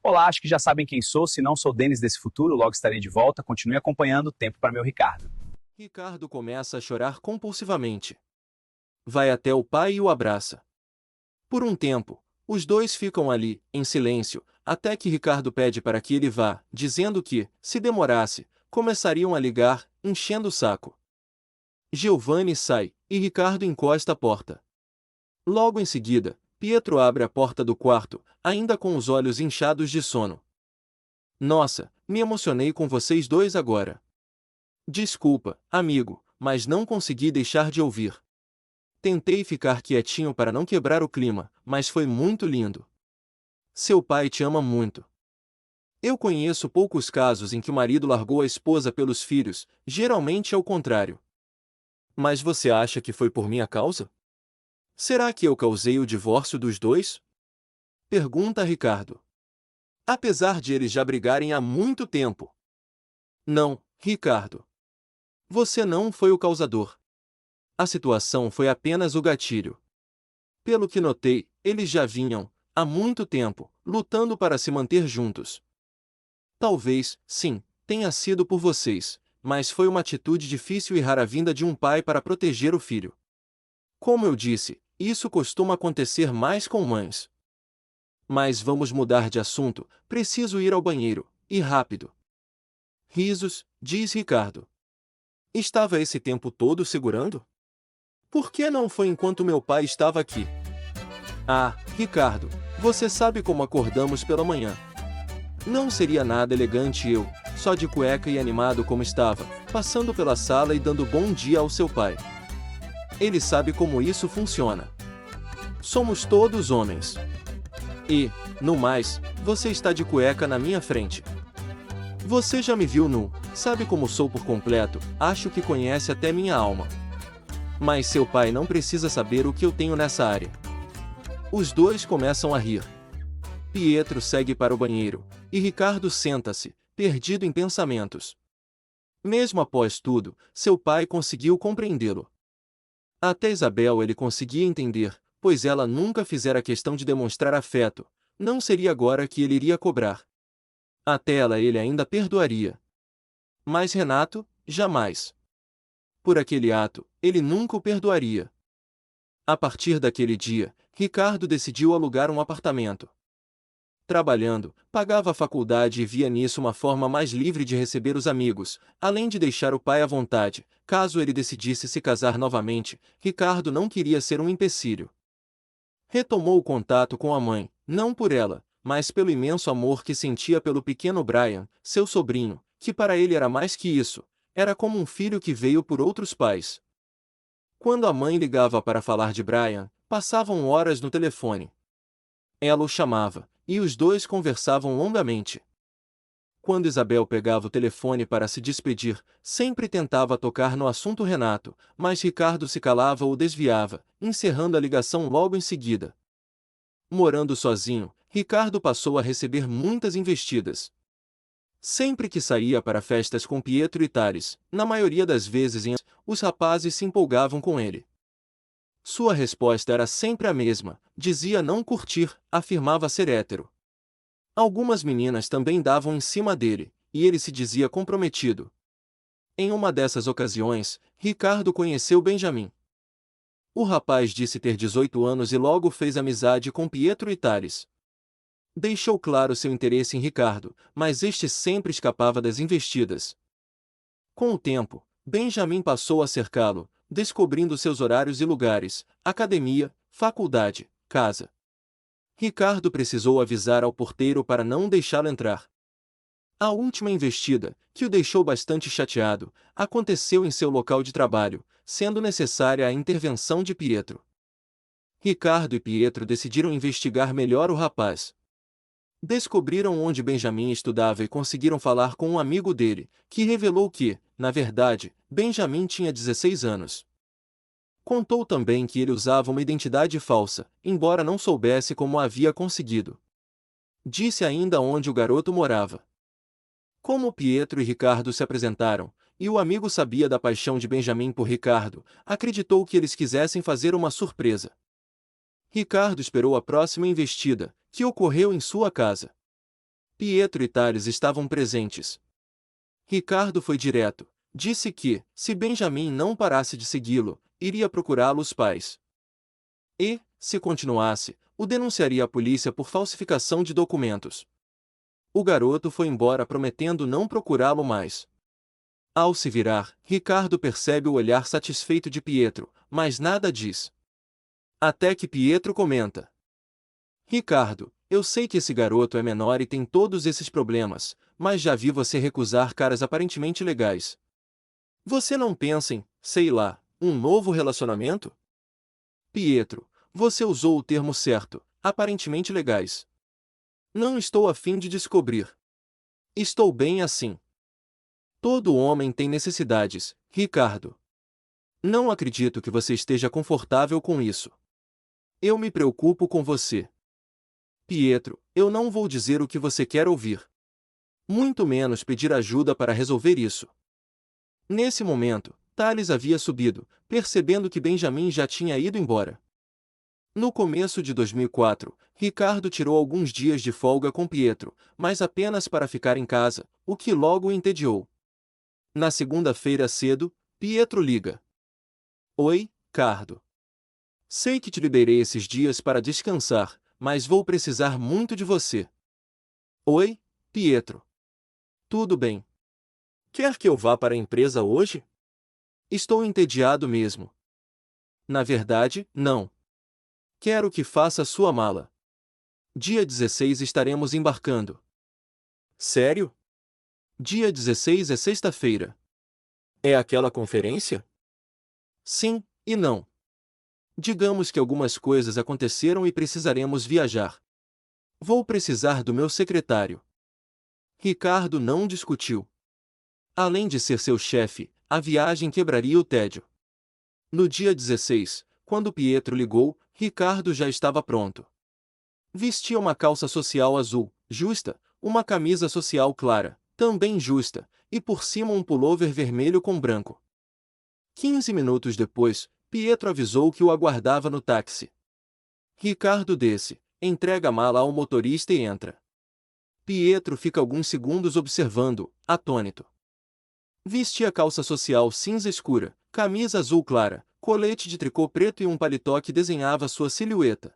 Olá, acho que já sabem quem sou. Se não sou Denis desse futuro, logo estarei de volta. Continue acompanhando. Tempo para meu Ricardo. Ricardo começa a chorar compulsivamente. Vai até o pai e o abraça. Por um tempo, os dois ficam ali, em silêncio, até que Ricardo pede para que ele vá, dizendo que, se demorasse, começariam a ligar, enchendo o saco. Giovanni sai, e Ricardo encosta a porta. Logo em seguida, Pietro abre a porta do quarto, ainda com os olhos inchados de sono. Nossa, me emocionei com vocês dois agora. Desculpa, amigo, mas não consegui deixar de ouvir. Tentei ficar quietinho para não quebrar o clima, mas foi muito lindo. Seu pai te ama muito. Eu conheço poucos casos em que o marido largou a esposa pelos filhos, geralmente é o contrário. Mas você acha que foi por minha causa? Será que eu causei o divórcio dos dois? Pergunta Ricardo. Apesar de eles já brigarem há muito tempo. Não, Ricardo. Você não foi o causador. A situação foi apenas o gatilho. Pelo que notei, eles já vinham, há muito tempo, lutando para se manter juntos. Talvez, sim, tenha sido por vocês, mas foi uma atitude difícil e rara vinda de um pai para proteger o filho. Como eu disse, isso costuma acontecer mais com mães. Mas vamos mudar de assunto, preciso ir ao banheiro, e rápido. Risos, diz Ricardo. Estava esse tempo todo segurando? Por que não foi enquanto meu pai estava aqui? Ah, Ricardo, você sabe como acordamos pela manhã. Não seria nada elegante eu, só de cueca e animado como estava, passando pela sala e dando bom dia ao seu pai. Ele sabe como isso funciona. Somos todos homens. E, no mais, você está de cueca na minha frente. Você já me viu nu, sabe como sou por completo, acho que conhece até minha alma. Mas seu pai não precisa saber o que eu tenho nessa área. Os dois começam a rir. Pietro segue para o banheiro, e Ricardo senta-se, perdido em pensamentos. Mesmo após tudo, seu pai conseguiu compreendê-lo. Até Isabel ele conseguia entender, pois ela nunca fizera questão de demonstrar afeto, não seria agora que ele iria cobrar. Até ela ele ainda perdoaria. Mas Renato, jamais. Por aquele ato, ele nunca o perdoaria. A partir daquele dia, Ricardo decidiu alugar um apartamento. Trabalhando, pagava a faculdade e via nisso uma forma mais livre de receber os amigos, além de deixar o pai à vontade, caso ele decidisse se casar novamente. Ricardo não queria ser um empecilho. Retomou o contato com a mãe, não por ela, mas pelo imenso amor que sentia pelo pequeno Brian, seu sobrinho, que para ele era mais que isso, era como um filho que veio por outros pais. Quando a mãe ligava para falar de Brian, passavam horas no telefone. Ela o chamava, e os dois conversavam longamente. Quando Isabel pegava o telefone para se despedir, sempre tentava tocar no assunto Renato, mas Ricardo se calava ou desviava, encerrando a ligação logo em seguida. Morando sozinho, Ricardo passou a receber muitas investidas. Sempre que saía para festas com Pietro e Tales, na maioria das vezes os rapazes se empolgavam com ele. Sua resposta era sempre a mesma, dizia não curtir, afirmava ser hétero. Algumas meninas também davam em cima dele, e ele se dizia comprometido. Em uma dessas ocasiões, Ricardo conheceu Benjamin. O rapaz disse ter 18 anos e logo fez amizade com Pietro e Tales. Deixou claro seu interesse em Ricardo, mas este sempre escapava das investidas. Com o tempo, Benjamin passou a cercá-lo, descobrindo seus horários e lugares, academia, faculdade, casa. Ricardo precisou avisar ao porteiro para não deixá-lo entrar. A última investida, que o deixou bastante chateado, aconteceu em seu local de trabalho, sendo necessária a intervenção de Pietro. Ricardo e Pietro decidiram investigar melhor o rapaz. Descobriram onde Benjamin estudava e conseguiram falar com um amigo dele, que revelou que, na verdade, Benjamin tinha 16 anos. Contou também que ele usava uma identidade falsa, embora não soubesse como havia conseguido. Disse ainda onde o garoto morava. Como Pietro e Ricardo se apresentaram, e o amigo sabia da paixão de Benjamin por Ricardo, acreditou que eles quisessem fazer uma surpresa. Ricardo esperou a próxima investida, que ocorreu em sua casa. Pietro e Thales estavam presentes. Ricardo foi direto. Disse que, se Benjamin não parasse de segui-lo, iria procurá-lo os pais. E, se continuasse, o denunciaria à polícia por falsificação de documentos. O garoto foi embora prometendo não procurá-lo mais. Ao se virar, Ricardo percebe o olhar satisfeito de Pietro, mas nada diz. Até que Pietro comenta: Ricardo, eu sei que esse garoto é menor e tem todos esses problemas, mas já vi você recusar caras aparentemente legais. Você não pensa em, sei lá, um novo relacionamento? Pietro, você usou o termo certo, aparentemente legais. Não estou a fim de descobrir. Estou bem assim. Todo homem tem necessidades, Ricardo. Não acredito que você esteja confortável com isso. Eu me preocupo com você. Pietro, eu não vou dizer o que você quer ouvir. Muito menos pedir ajuda para resolver isso. Nesse momento, Thales havia subido, percebendo que Benjamin já tinha ido embora. No começo de 2004, Ricardo tirou alguns dias de folga com Pietro, mas apenas para ficar em casa, o que logo o entediou. Na segunda-feira cedo, Pietro liga. Oi, Cardo. Sei que te liberei esses dias para descansar, mas vou precisar muito de você. Oi, Pietro. Tudo bem. Quer que eu vá para a empresa hoje? Estou entediado mesmo. Na verdade, não. Quero que faça sua mala. Dia 16 estaremos embarcando. Sério? Dia 16 é sexta-feira. É aquela conferência? Sim, e não. Digamos que algumas coisas aconteceram e precisaremos viajar. Vou precisar do meu secretário. Ricardo não discutiu. Além de ser seu chefe, a viagem quebraria o tédio. No dia 16, quando Pietro ligou, Ricardo já estava pronto. Vestia uma calça social azul, justa, uma camisa social clara, também justa, e por cima um pullover vermelho com branco. 15 minutos depois, Pietro avisou que o aguardava no táxi. Ricardo desce, entrega a mala ao motorista e entra. Pietro fica alguns segundos observando, atônito. Vestia calça social cinza escura, camisa azul clara, colete de tricô preto e um paletó que desenhava sua silhueta.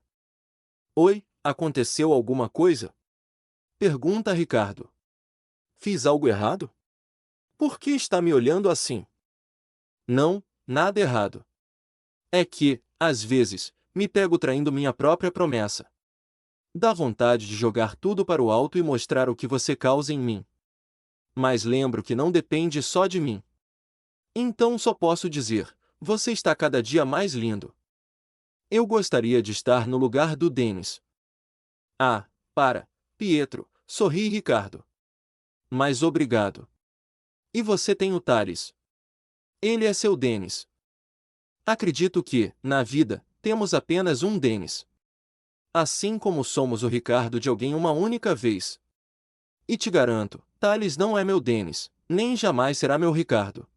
Oi, aconteceu alguma coisa? Pergunta Ricardo. Fiz algo errado? Por que está me olhando assim? Não, nada errado. É que, às vezes, me pego traindo minha própria promessa. Dá vontade de jogar tudo para o alto e mostrar o que você causa em mim. Mas lembro que não depende só de mim. Então só posso dizer, você está cada dia mais lindo. Eu gostaria de estar no lugar do Denis. Ah, para, Pietro, sorri Ricardo. Mas obrigado. E você tem o Thales. Ele é seu Denis. Acredito que, na vida, temos apenas um Denis. Assim como somos o Ricardo de alguém uma única vez. E te garanto, Thales não é meu Denis, nem jamais será meu Ricardo.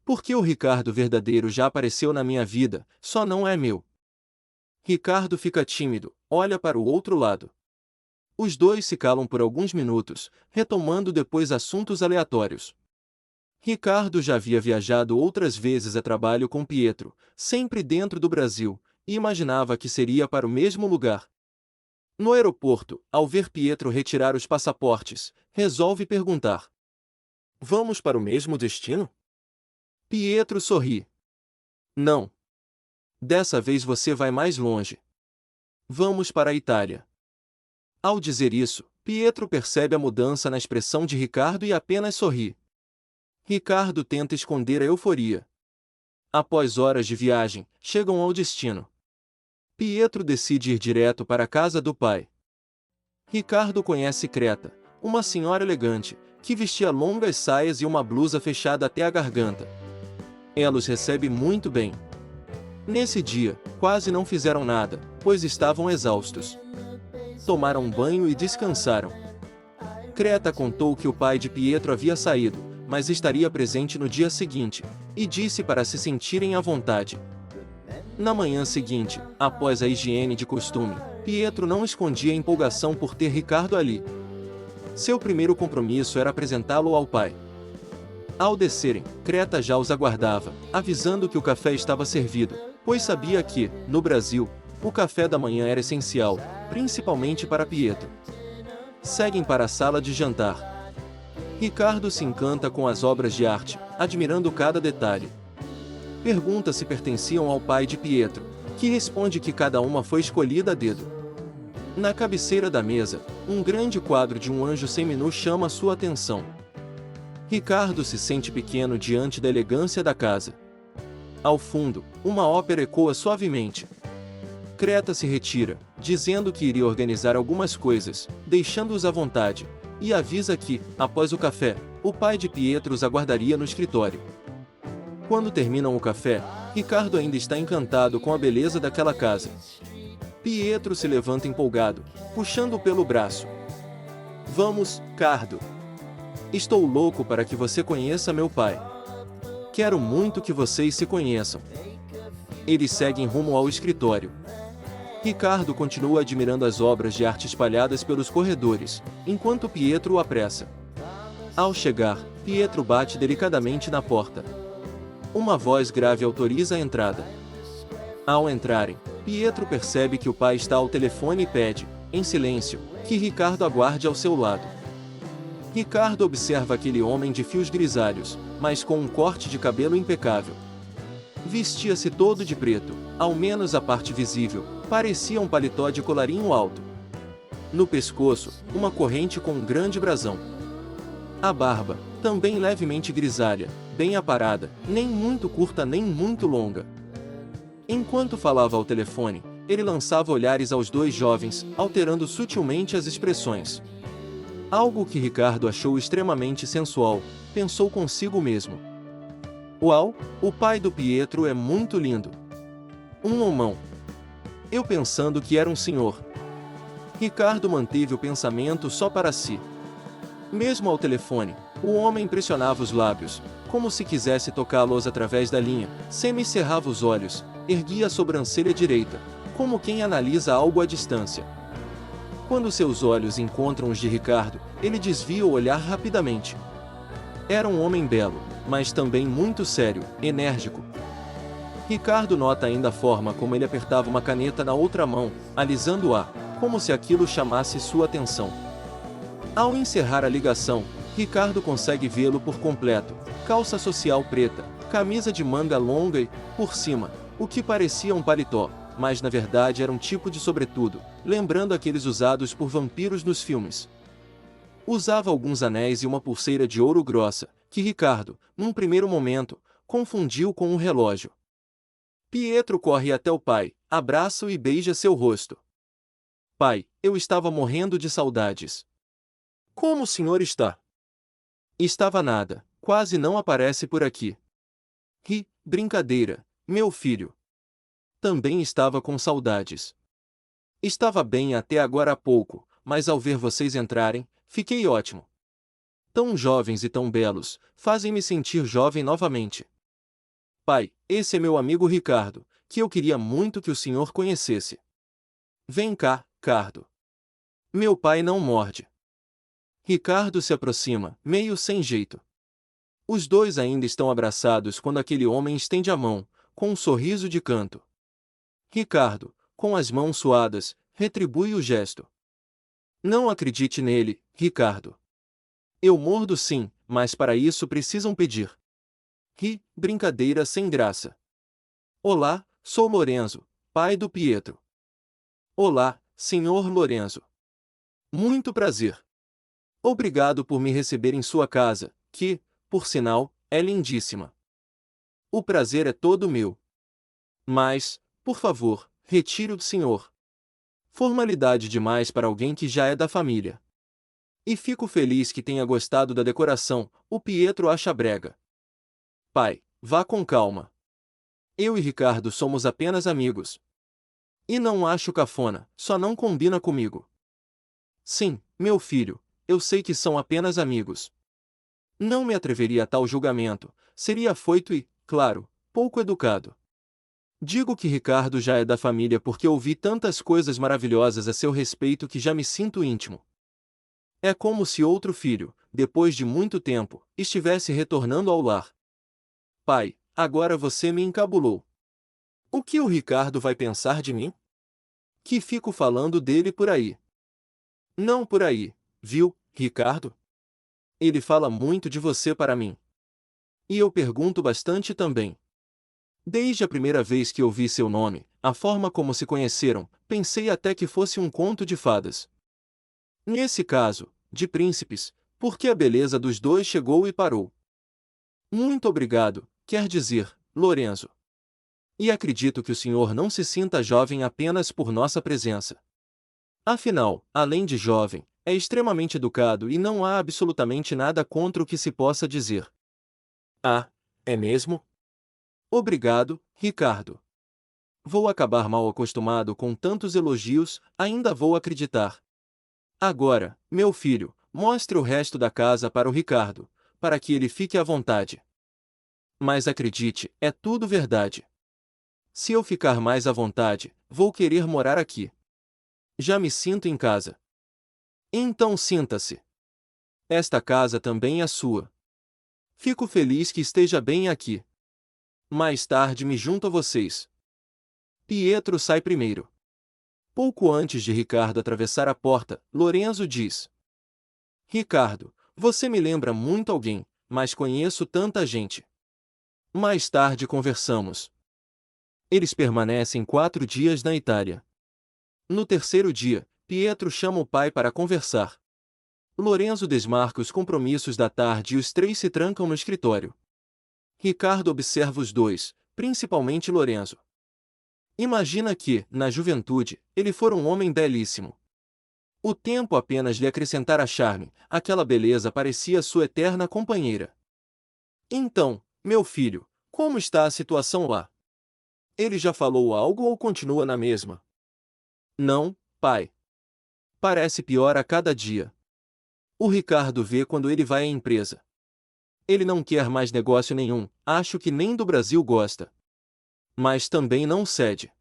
Porque o Ricardo verdadeiro já apareceu na minha vida, só não é meu. Ricardo fica tímido, olha para o outro lado. Os dois se calam por alguns minutos, retomando depois assuntos aleatórios. Ricardo já havia viajado outras vezes a trabalho com Pietro, sempre dentro do Brasil, e imaginava que seria para o mesmo lugar. No aeroporto, ao ver Pietro retirar os passaportes, resolve perguntar: Vamos para o mesmo destino? Pietro sorri. Não. Dessa vez você vai mais longe. Vamos para a Itália. Ao dizer isso, Pietro percebe a mudança na expressão de Ricardo e apenas sorri. Ricardo tenta esconder a euforia. Após horas de viagem, chegam ao destino. Pietro decide ir direto para a casa do pai. Ricardo conhece Creta, uma senhora elegante, que vestia longas saias e uma blusa fechada até a garganta. Ela os recebe muito bem. Nesse dia, quase não fizeram nada, pois estavam exaustos. Tomaram um banho e descansaram. Creta contou que o pai de Pietro havia saído, mas estaria presente no dia seguinte, e disse para se sentirem à vontade. Na manhã seguinte, após a higiene de costume, Pietro não escondia a empolgação por ter Ricardo ali. Seu primeiro compromisso era apresentá-lo ao pai. Ao descerem, Creta já os aguardava, avisando que o café estava servido, pois sabia que, no Brasil, o café da manhã era essencial, principalmente para Pietro. Seguem para a sala de jantar. Ricardo se encanta com as obras de arte, admirando cada detalhe. Pergunta se pertenciam ao pai de Pietro, que responde que cada uma foi escolhida a dedo. Na cabeceira da mesa, um grande quadro de um anjo seminu chama sua atenção. Ricardo se sente pequeno diante da elegância da casa. Ao fundo, uma ópera ecoa suavemente. Creta se retira, dizendo que iria organizar algumas coisas, deixando-os à vontade, e avisa que, após o café, o pai de Pietro os aguardaria no escritório. Quando terminam o café, Ricardo ainda está encantado com a beleza daquela casa. Pietro se levanta empolgado, puxando-o pelo braço. Vamos, Cardo. Estou louco para que você conheça meu pai. Quero muito que vocês se conheçam. Eles seguem rumo ao escritório. Ricardo continua admirando as obras de arte espalhadas pelos corredores, enquanto Pietro o apressa. Ao chegar, Pietro bate delicadamente na porta. Uma voz grave autoriza a entrada. Ao entrarem, Pietro percebe que o pai está ao telefone e pede, em silêncio, que Ricardo aguarde ao seu lado. Ricardo observa aquele homem de fios grisalhos, mas com um corte de cabelo impecável. Vestia-se todo de preto, ao menos a parte visível, parecia um paletó de colarinho alto. No pescoço, uma corrente com um grande brasão. A barba, também levemente grisalha, bem aparada, nem muito curta nem muito longa. Enquanto falava ao telefone, ele lançava olhares aos dois jovens, alterando sutilmente as expressões. Algo que Ricardo achou extremamente sensual, pensou consigo mesmo. Uau, o pai do Pietro é muito lindo. Um homão. Eu pensando que era um senhor. Ricardo manteve o pensamento só para si. Mesmo ao telefone, o homem pressionava os lábios, como se quisesse tocá-los através da linha, semicerrava os olhos, erguia a sobrancelha direita, como quem analisa algo à distância. Quando seus olhos encontram os de Ricardo, ele desvia o olhar rapidamente. Era um homem belo, mas também muito sério, enérgico. Ricardo nota ainda a forma como ele apertava uma caneta na outra mão, alisando-a, como se aquilo chamasse sua atenção. Ao encerrar a ligação, Ricardo consegue vê-lo por completo, calça social preta, camisa de manga longa e, por cima, o que parecia um paletó, mas na verdade era um tipo de sobretudo, lembrando aqueles usados por vampiros nos filmes. Usava alguns anéis e uma pulseira de ouro grossa, que Ricardo, num primeiro momento, confundiu com um relógio. Pietro corre até o pai, abraça-o e beija seu rosto. Pai, eu estava morrendo de saudades. Como o senhor está? Estava nada, quase não aparece por aqui. Brincadeira, meu filho. Também estava com saudades. Estava bem até agora há pouco, mas ao ver vocês entrarem, fiquei ótimo. Tão jovens e tão belos, fazem-me sentir jovem novamente. Pai, esse é meu amigo Ricardo, que eu queria muito que o senhor conhecesse. Vem cá, Cardo. Meu pai não morde. Ricardo se aproxima, meio sem jeito. Os dois ainda estão abraçados quando aquele homem estende a mão, com um sorriso de canto. Ricardo, com as mãos suadas, retribui o gesto. Não acredite nele, Ricardo. Eu mordo sim, mas para isso precisam pedir. Brincadeira sem graça. Olá, sou Lorenzo, pai do Pietro. Olá, senhor Lorenzo. Muito prazer. Obrigado por me receber em sua casa, que, por sinal, é lindíssima. O prazer é todo meu. Mas, por favor, retire o senhor. Formalidade demais para alguém que já é da família. E fico feliz que tenha gostado da decoração, o Pietro acha brega. Pai, vá com calma. Eu e Ricardo somos apenas amigos. E não acho cafona, só não combina comigo. Sim, meu filho, eu sei que são apenas amigos. Não me atreveria a tal julgamento, seria afoito e, claro, pouco educado. Digo que Ricardo já é da família porque ouvi tantas coisas maravilhosas a seu respeito que já me sinto íntimo. É como se outro filho, depois de muito tempo, estivesse retornando ao lar. Pai, agora você me encabulou. O que o Ricardo vai pensar de mim? Que fico falando dele por aí. Não por aí, viu, Ricardo? Ele fala muito de você para mim. E eu pergunto bastante também. Desde a primeira vez que ouvi seu nome, a forma como se conheceram, pensei até que fosse um conto de fadas. Nesse caso, de príncipes, porque a beleza dos dois chegou e parou. Muito obrigado, quer dizer, Lorenzo. E acredito que o senhor não se sinta jovem apenas por nossa presença. Afinal, além de jovem, é extremamente educado e não há absolutamente nada contra o que se possa dizer. Ah, é mesmo? Obrigado, Ricardo. Vou acabar mal acostumado com tantos elogios, ainda vou acreditar. Agora, meu filho, mostre o resto da casa para o Ricardo, para que ele fique à vontade. Mas acredite, é tudo verdade. Se eu ficar mais à vontade, vou querer morar aqui. Já me sinto em casa. Então sinta-se. Esta casa também é sua. Fico feliz que esteja bem aqui. Mais tarde me junto a vocês. Pietro sai primeiro. Pouco antes de Ricardo atravessar a porta, Lorenzo diz: Ricardo, você me lembra muito alguém, mas conheço tanta gente. Mais tarde conversamos. Eles permanecem 4 dias na Itália. No terceiro dia, Pietro chama o pai para conversar. Lorenzo desmarca os compromissos da tarde e os três se trancam no escritório. Ricardo observa os dois, principalmente Lorenzo. Imagina que, na juventude, ele fora um homem belíssimo. O tempo apenas lhe acrescentara charme, aquela beleza parecia sua eterna companheira. Então, meu filho, como está a situação lá? Ele já falou algo ou continua na mesma? Não, pai. Parece pior a cada dia. O Ricardo vê quando ele vai à empresa. Ele não quer mais negócio nenhum, acho que nem do Brasil gosta. Mas também não cede.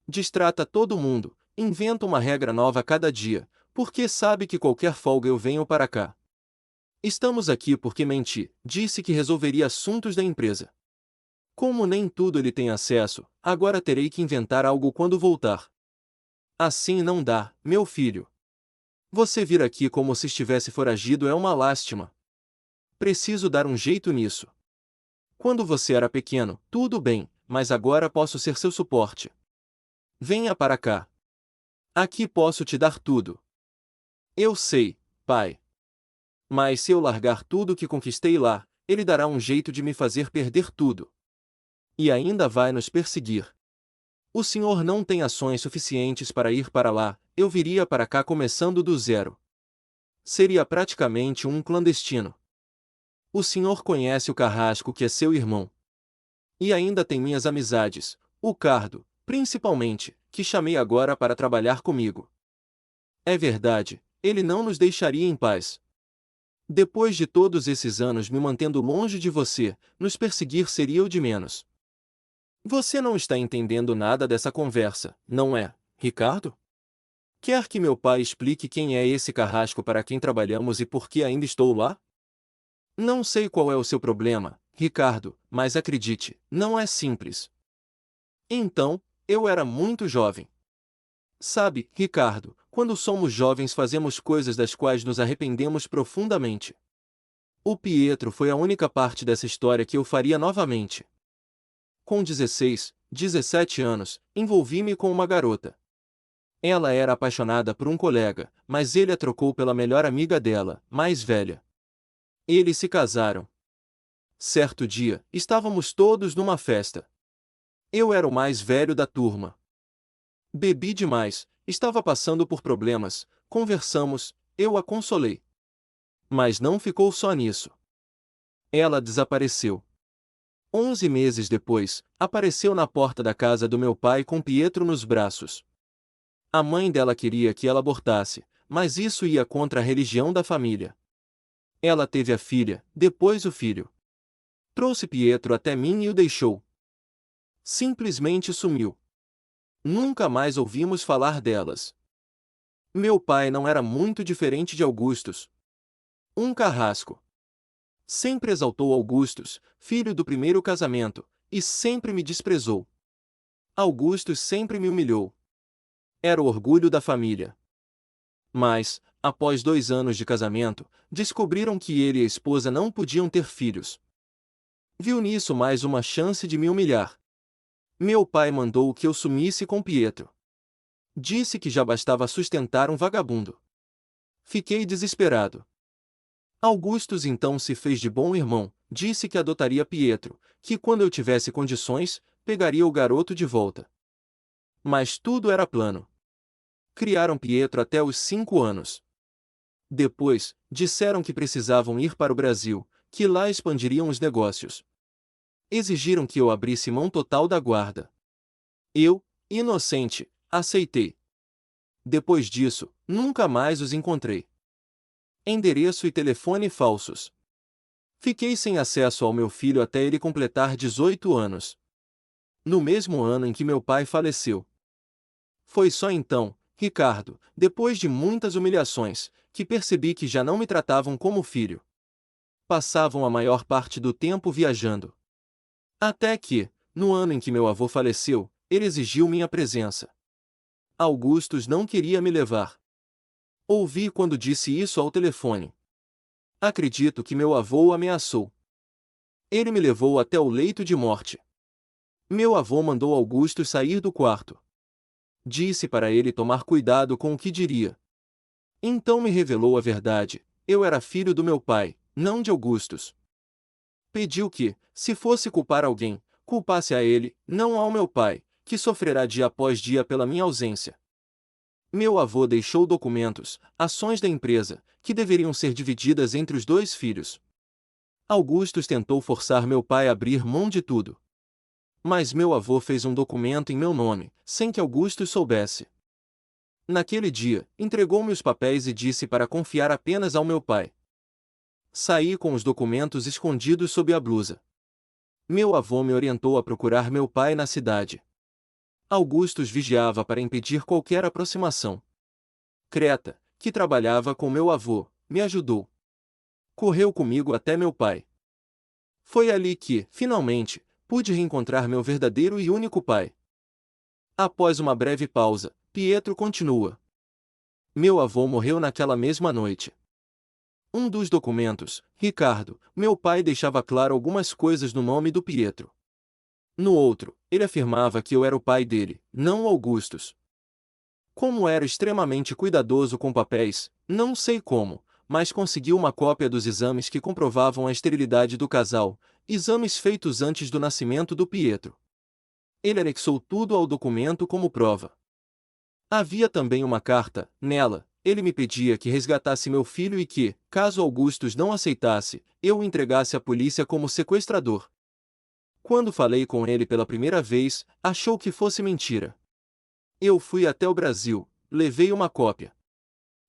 Distrata todo mundo, inventa uma regra nova a cada dia, porque sabe que qualquer folga eu venho para cá. Estamos aqui porque menti, disse que resolveria assuntos da empresa. Como nem tudo ele tem acesso, agora terei que inventar algo quando voltar. Assim não dá, meu filho. Você vir aqui como se estivesse foragido é uma lástima. Preciso dar um jeito nisso. Quando você era pequeno, tudo bem, mas agora posso ser seu suporte. Venha para cá. Aqui posso te dar tudo. Eu sei, pai. Mas se eu largar tudo que conquistei lá, ele dará um jeito de me fazer perder tudo. E ainda vai nos perseguir. O senhor não tem ações suficientes para ir para lá, eu viria para cá começando do zero. Seria praticamente um clandestino. O senhor conhece o Carrasco que é seu irmão. E ainda tem minhas amizades, o Cardo, principalmente, que chamei agora para trabalhar comigo. É verdade, ele não nos deixaria em paz. Depois de todos esses anos me mantendo longe de você, nos perseguir seria o de menos. Você não está entendendo nada dessa conversa, não é, Ricardo? Quer que meu pai explique quem é esse Carrasco para quem trabalhamos e por que ainda estou lá? Não sei qual é o seu problema, Ricardo, mas acredite, não é simples. Então, eu era muito jovem. Sabe, Ricardo, quando somos jovens fazemos coisas das quais nos arrependemos profundamente. O Pietro foi a única parte dessa história que eu faria novamente. Com 16, 17 anos, envolvi-me com uma garota. Ela era apaixonada por um colega, mas ele a trocou pela melhor amiga dela, mais velha. Eles se casaram. Certo dia, estávamos todos numa festa. Eu era o mais velho da turma. Bebi demais, estava passando por problemas, conversamos, eu a consolei. Mas não ficou só nisso. Ela desapareceu. 11 meses depois, apareceu na porta da casa do meu pai com Pietro nos braços. A mãe dela queria que ela abortasse, mas isso ia contra a religião da família. Ela teve a filha, depois o filho. Trouxe Pietro até mim e o deixou. Simplesmente sumiu. Nunca mais ouvimos falar delas. Meu pai não era muito diferente de Augustus. Um carrasco. Sempre exaltou Augustus, filho do primeiro casamento, e sempre me desprezou. Augustus sempre me humilhou. Era o orgulho da família. Mas, após 2 anos de casamento, descobriram que ele e a esposa não podiam ter filhos. Viu nisso mais uma chance de me humilhar. Meu pai mandou que eu sumisse com Pietro. Disse que já bastava sustentar um vagabundo. Fiquei desesperado. Augustus então se fez de bom irmão, disse que adotaria Pietro, que quando eu tivesse condições, pegaria o garoto de volta. Mas tudo era plano. Criaram Pietro até os 5 anos. Depois, disseram que precisavam ir para o Brasil, que lá expandiriam os negócios. Exigiram que eu abrisse mão total da guarda. Eu, inocente, aceitei. Depois disso, nunca mais os encontrei. Endereço e telefone falsos. Fiquei sem acesso ao meu filho até ele completar 18 anos. No mesmo ano em que meu pai faleceu. Foi só então, Ricardo, depois de muitas humilhações, que percebi que já não me tratavam como filho. Passavam a maior parte do tempo viajando. Até que, no ano em que meu avô faleceu, ele exigiu minha presença. Augustus não queria me levar. Ouvi quando disse isso ao telefone. Acredito que meu avô o ameaçou. Ele me levou até o leito de morte. Meu avô mandou Augustus sair do quarto. Disse para ele tomar cuidado com o que diria. Então me revelou a verdade. Eu era filho do meu pai, não de Augustus. Pediu que, se fosse culpar alguém, culpasse a ele, não ao meu pai, que sofrerá dia após dia pela minha ausência. Meu avô deixou documentos, ações da empresa, que deveriam ser divididas entre os 2 filhos. Augustus tentou forçar meu pai a abrir mão de tudo. Mas meu avô fez um documento em meu nome, sem que Augustus soubesse. Naquele dia, entregou-me os papéis e disse para confiar apenas ao meu pai. Saí com os documentos escondidos sob a blusa. Meu avô me orientou a procurar meu pai na cidade. Augustus vigiava para impedir qualquer aproximação. Creta, que trabalhava com meu avô, me ajudou. Correu comigo até meu pai. Foi ali que, finalmente, pude reencontrar meu verdadeiro e único pai. Após uma breve pausa, Pietro continua. Meu avô morreu naquela mesma noite. Um dos documentos, Ricardo, meu pai deixava claro algumas coisas no nome do Pietro. No outro, ele afirmava que eu era o pai dele, não o Augustus. Como era extremamente cuidadoso com papéis, não sei como, mas consegui uma cópia dos exames que comprovavam a esterilidade do casal, exames feitos antes do nascimento do Pietro. Ele anexou tudo ao documento como prova. Havia também uma carta, nela, ele me pedia que resgatasse meu filho e que, caso Augustus não aceitasse, eu o entregasse à polícia como sequestrador. Quando falei com ele pela primeira vez, achou que fosse mentira. Eu fui até o Brasil, levei uma cópia.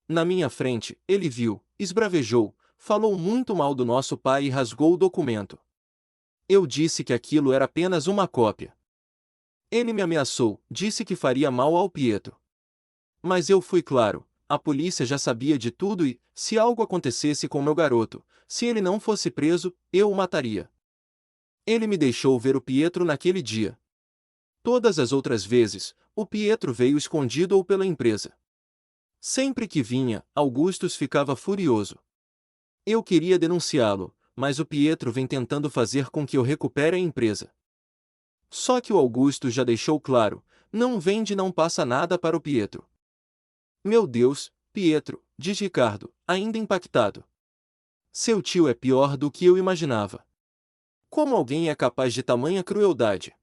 Na minha frente, ele viu, esbravejou, falou muito mal do nosso pai e rasgou o documento. Eu disse que aquilo era apenas uma cópia. Ele me ameaçou, disse que faria mal ao Pietro. Mas eu fui claro, a polícia já sabia de tudo e, se algo acontecesse com meu garoto, se ele não fosse preso, eu o mataria. Ele me deixou ver o Pietro naquele dia. Todas as outras vezes, o Pietro veio escondido ou pela empresa. Sempre que vinha, Augustus ficava furioso. Eu queria denunciá-lo, mas o Pietro vem tentando fazer com que eu recupere a empresa. Só que o Augustus já deixou claro, não vende, não passa nada para o Pietro. Meu Deus, Pietro, diz Ricardo, ainda impactado. Seu tio é pior do que eu imaginava. Como alguém é capaz de tamanha crueldade?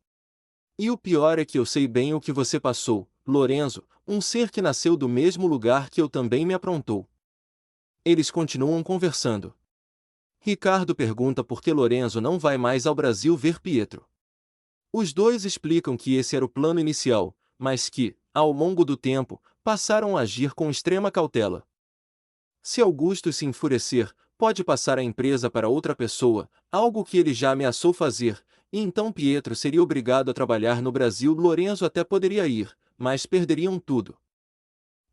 E o pior é que eu sei bem o que você passou, Lorenzo, um ser que nasceu do mesmo lugar que eu também me aprontou. Eles continuam conversando. Ricardo pergunta por que Lorenzo não vai mais ao Brasil ver Pietro. Os dois explicam que esse era o plano inicial, mas que, ao longo do tempo, passaram a agir com extrema cautela. Se Augusto se enfurecer, pode passar a empresa para outra pessoa, algo que ele já ameaçou fazer, e então Pietro seria obrigado a trabalhar no Brasil. Lorenzo até poderia ir, mas perderiam tudo.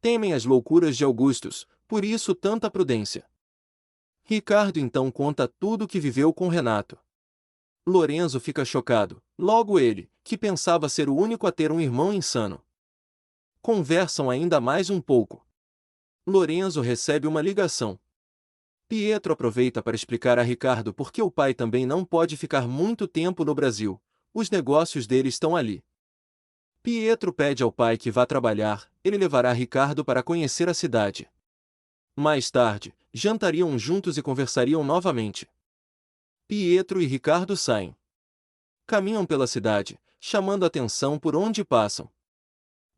Temem as loucuras de Augustus, por isso tanta prudência. Ricardo então conta tudo o que viveu com Renato. Lorenzo fica chocado, logo ele, que pensava ser o único a ter um irmão insano. Conversam ainda mais um pouco. Lorenzo recebe uma ligação. Pietro aproveita para explicar a Ricardo por que o pai também não pode ficar muito tempo no Brasil. Os negócios dele estão ali. Pietro pede ao pai que vá trabalhar, ele levará Ricardo para conhecer a cidade. Mais tarde, jantariam juntos e conversariam novamente. Pietro e Ricardo saem. Caminham pela cidade, chamando atenção por onde passam.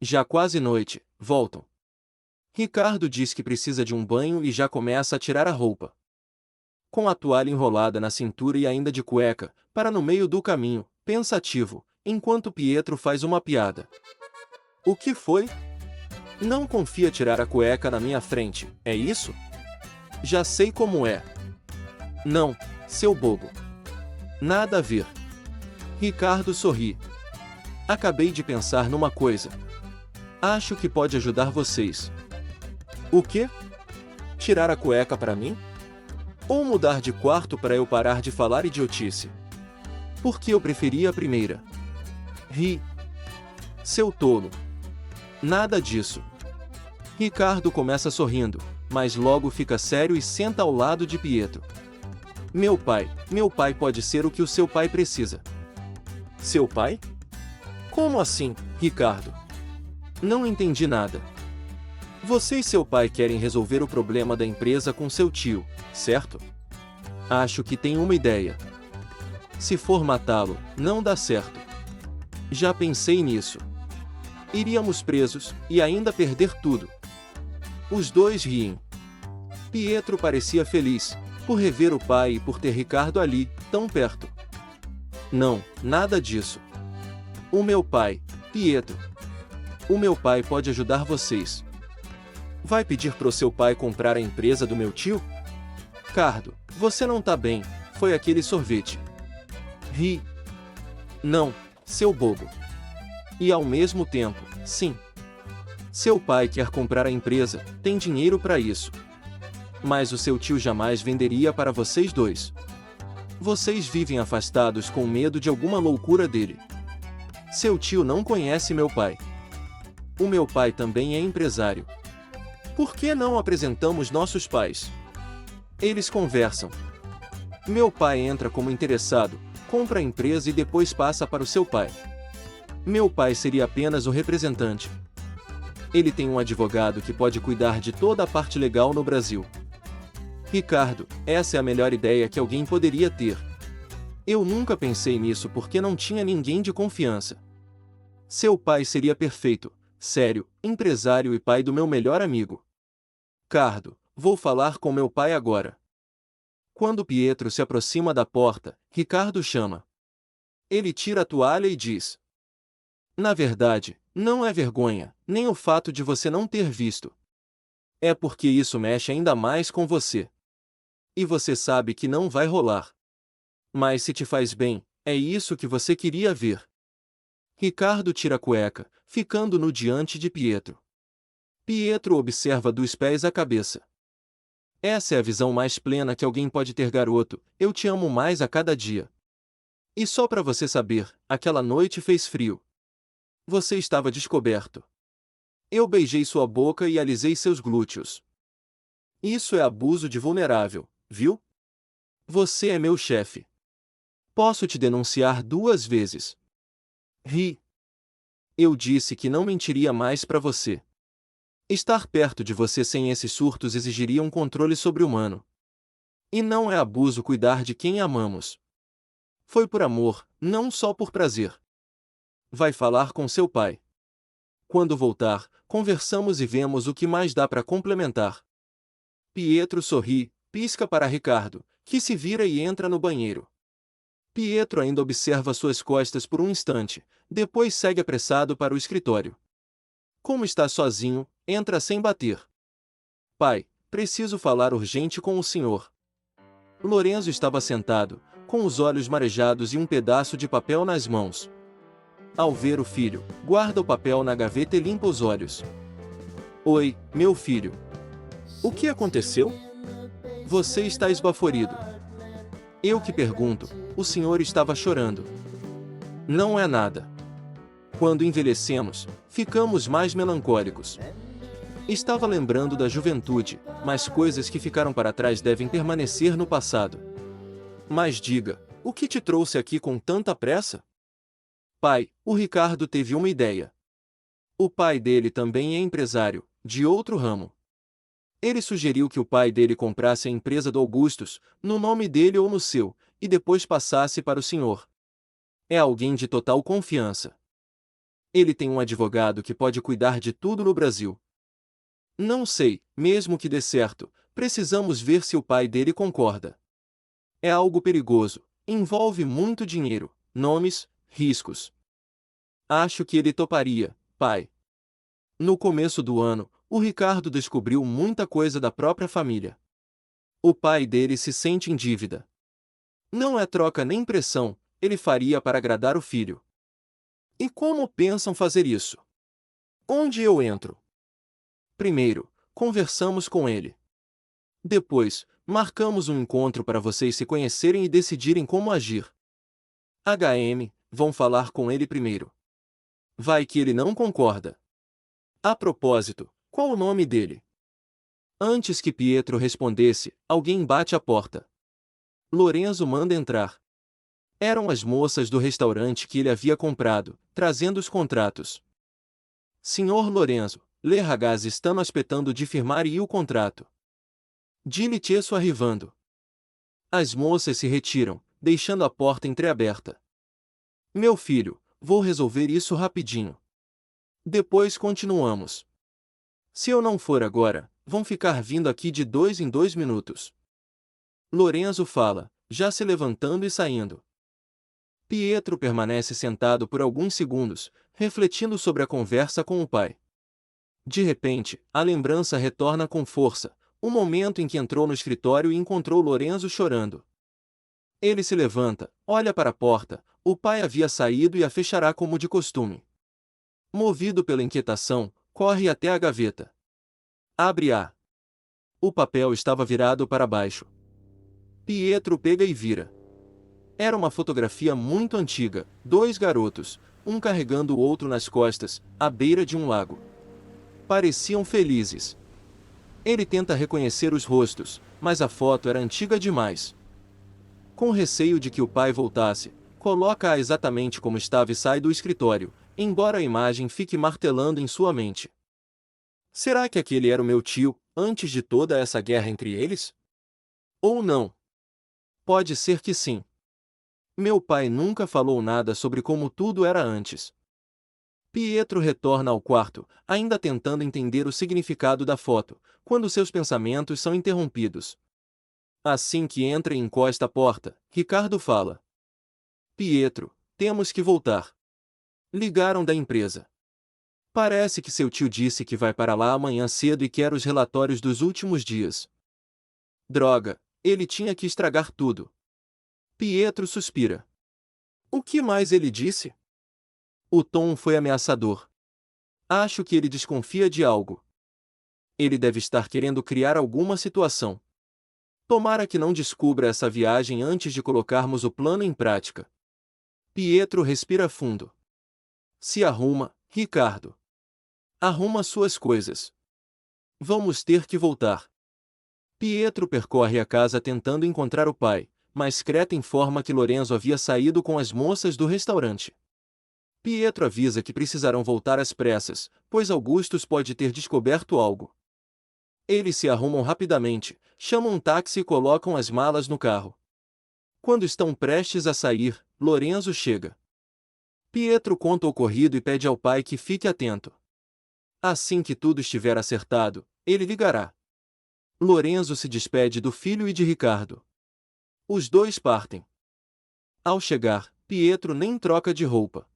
Já quase noite, voltam. Ricardo diz que precisa de um banho e já começa a tirar a roupa. Com a toalha enrolada na cintura e ainda de cueca, para no meio do caminho, pensativo, enquanto Pietro faz uma piada. O que foi? Não confia tirar a cueca na minha frente, é isso? Já sei como é. Não, seu bobo. Nada a ver. Ricardo sorri. Acabei de pensar numa coisa. Acho que pode ajudar vocês. O quê? Tirar a cueca para mim? Ou mudar de quarto para eu parar de falar idiotice? Porque eu preferia a primeira. Ri. Seu tolo. Nada disso. Ricardo começa sorrindo, mas logo fica sério e senta ao lado de Pietro. Meu pai pode ser o que o seu pai precisa. Seu pai? Como assim, Ricardo? Não entendi nada. Você e seu pai querem resolver o problema da empresa com seu tio, certo? Acho que tem uma ideia. Se for matá-lo, não dá certo. Já pensei nisso. Iríamos presos, e ainda perder tudo. Os dois riem. Pietro parecia feliz, por rever o pai e por ter Ricardo ali, tão perto. Não, nada disso. O meu pai, Pietro. O meu pai pode ajudar vocês. Vai pedir pro seu pai comprar a empresa do meu tio? Cardo, você não tá bem, foi aquele sorvete. Ri. Não, seu bobo. E ao mesmo tempo, sim. Seu pai quer comprar a empresa, tem dinheiro para isso. Mas o seu tio jamais venderia para vocês dois. Vocês vivem afastados com medo de alguma loucura dele. Seu tio não conhece meu pai. O meu pai também é empresário. Por que não apresentamos nossos pais? Eles conversam. Meu pai entra como interessado, compra a empresa e depois passa para o seu pai. Meu pai seria apenas o representante. Ele tem um advogado que pode cuidar de toda a parte legal no Brasil. Ricardo, essa é a melhor ideia que alguém poderia ter. Eu nunca pensei nisso porque não tinha ninguém de confiança. Seu pai seria perfeito, sério, empresário e pai do meu melhor amigo. Cardo, vou falar com meu pai agora. Quando Pietro se aproxima da porta, Ricardo chama. Ele tira a toalha e diz: na verdade, não é vergonha, nem o fato de você não ter visto. É porque isso mexe ainda mais com você. E você sabe que não vai rolar. Mas se te faz bem, é isso que você queria ver. Ricardo tira a cueca, ficando no diante de Pietro. Pietro observa dos pés à cabeça. Essa é a visão mais plena que alguém pode ter, garoto, eu te amo mais a cada dia. E só para você saber, aquela noite fez frio. Você estava descoberto. Eu beijei sua boca e alisei seus glúteos. Isso é abuso de vulnerável, viu? Você é meu chefe. Posso te denunciar 2 vezes. Ri. Eu disse que não mentiria mais para você. Estar perto de você sem esses surtos exigiria um controle sobre-humano. E não é abuso cuidar de quem amamos. Foi por amor, não só por prazer. Vai falar com seu pai. Quando voltar, conversamos e vemos o que mais dá para complementar. Pietro sorri, pisca para Ricardo, que se vira e entra no banheiro. Pietro ainda observa suas costas por um instante, depois segue apressado para o escritório. Como está sozinho, entra sem bater. Pai, preciso falar urgente com o senhor. Lorenzo estava sentado, com os olhos marejados e um pedaço de papel nas mãos. Ao ver o filho, guarda o papel na gaveta e limpa os olhos. Oi, meu filho. O que aconteceu? Você está esbaforido. Eu que pergunto, o senhor estava chorando. Não é nada. Quando envelhecemos, ficamos mais melancólicos. Estava lembrando da juventude, mas coisas que ficaram para trás devem permanecer no passado. Mas diga, o que te trouxe aqui com tanta pressa? Pai, o Ricardo teve uma ideia. O pai dele também é empresário, de outro ramo. Ele sugeriu que o pai dele comprasse a empresa do Augustus, no nome dele ou no seu, e depois passasse para o senhor. É alguém de total confiança. Ele tem um advogado que pode cuidar de tudo no Brasil. Não sei, mesmo que dê certo, precisamos ver se o pai dele concorda. É algo perigoso, envolve muito dinheiro, nomes, riscos. Acho que ele toparia, pai. No começo do ano, o Ricardo descobriu muita coisa da própria família. O pai dele se sente em dívida. Não é troca nem pressão, ele faria para agradar o filho. E como pensam fazer isso? Onde eu entro? Primeiro, conversamos com ele. Depois, marcamos um encontro para vocês se conhecerem e decidirem como agir. Vão falar com ele primeiro. Vai que ele não concorda. A propósito, qual o nome dele? Antes que Pietro respondesse, alguém bate à porta. Lorenzo manda entrar. Eram as moças do restaurante que ele havia comprado, trazendo os contratos. Senhor Lorenzo, le ragazzi stanno aspettando di firmare il contrato. Dilicioso arrivando. As moças se retiram, deixando a porta entreaberta. Meu filho, vou resolver isso rapidinho. Depois continuamos. Se eu não for agora, vão ficar vindo aqui de 2 em 2 minutos. Lorenzo fala, já se levantando e saindo. Pietro permanece sentado por alguns segundos, refletindo sobre a conversa com o pai. De repente, a lembrança retorna com força, o momento em que entrou no escritório e encontrou Lorenzo chorando. Ele se levanta, olha para a porta, o pai havia saído e a fechará como de costume. Movido pela inquietação, corre até a gaveta. Abre-a. O papel estava virado para baixo. Pietro pega e vira. Era uma fotografia muito antiga, 2 garotos, um carregando o outro nas costas, à beira de um lago. Pareciam felizes. Ele tenta reconhecer os rostos, mas a foto era antiga demais. Com receio de que o pai voltasse, coloca-a exatamente como estava e sai do escritório, embora a imagem fique martelando em sua mente. Será que aquele era o meu tio, antes de toda essa guerra entre eles? Ou não? Pode ser que sim. Meu pai nunca falou nada sobre como tudo era antes. Pietro retorna ao quarto, ainda tentando entender o significado da foto, quando seus pensamentos são interrompidos. Assim que entra e encosta a porta, Ricardo fala. Pietro, temos que voltar. Ligaram da empresa. Parece que seu tio disse que vai para lá amanhã cedo e quer os relatórios dos últimos dias. Droga, ele tinha que estragar tudo. Pietro suspira. O que mais ele disse? O tom foi ameaçador. Acho que ele desconfia de algo. Ele deve estar querendo criar alguma situação. Tomara que não descubra essa viagem antes de colocarmos o plano em prática. Pietro respira fundo. Se arruma, Ricardo. Arruma suas coisas. Vamos ter que voltar. Pietro percorre a casa tentando encontrar o pai, mas Creta informa que Lorenzo havia saído com as moças do restaurante. Pietro avisa que precisarão voltar às pressas, pois Augustus pode ter descoberto algo. Eles se arrumam rapidamente, chamam um táxi e colocam as malas no carro. Quando estão prestes a sair, Lorenzo chega. Pietro conta o ocorrido e pede ao pai que fique atento. Assim que tudo estiver acertado, ele ligará. Lorenzo se despede do filho e de Ricardo. Os dois partem. Ao chegar, Pietro nem troca de roupa.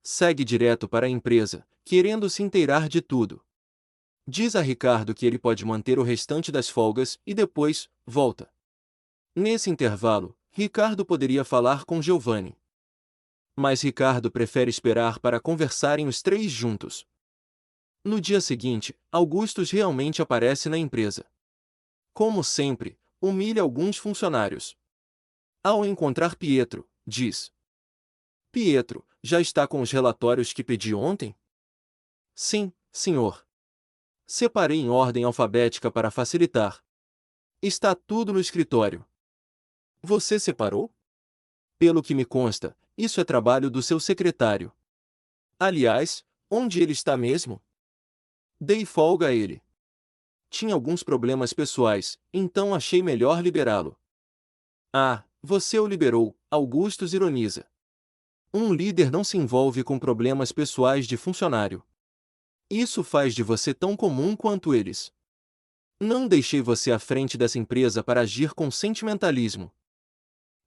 Segue direto para a empresa, querendo se inteirar de tudo. Diz a Ricardo que ele pode manter o restante das folgas e depois, volta. Nesse intervalo, Ricardo poderia falar com Giovanni. Mas Ricardo prefere esperar para conversarem os três juntos. No dia seguinte, Augustus realmente aparece na empresa. Como sempre, humilha alguns funcionários. Ao encontrar Pietro, diz: Pietro, já está com os relatórios que pedi ontem? Sim, senhor. Separei em ordem alfabética para facilitar. Está tudo no escritório. Você separou? Pelo que me consta, isso é trabalho do seu secretário. Aliás, onde ele está mesmo? Dei folga a ele. Tinha alguns problemas pessoais, então achei melhor liberá-lo. Ah, você o liberou, Augustus ironiza. Um líder não se envolve com problemas pessoais de funcionário. Isso faz de você tão comum quanto eles. Não deixei você à frente dessa empresa para agir com sentimentalismo.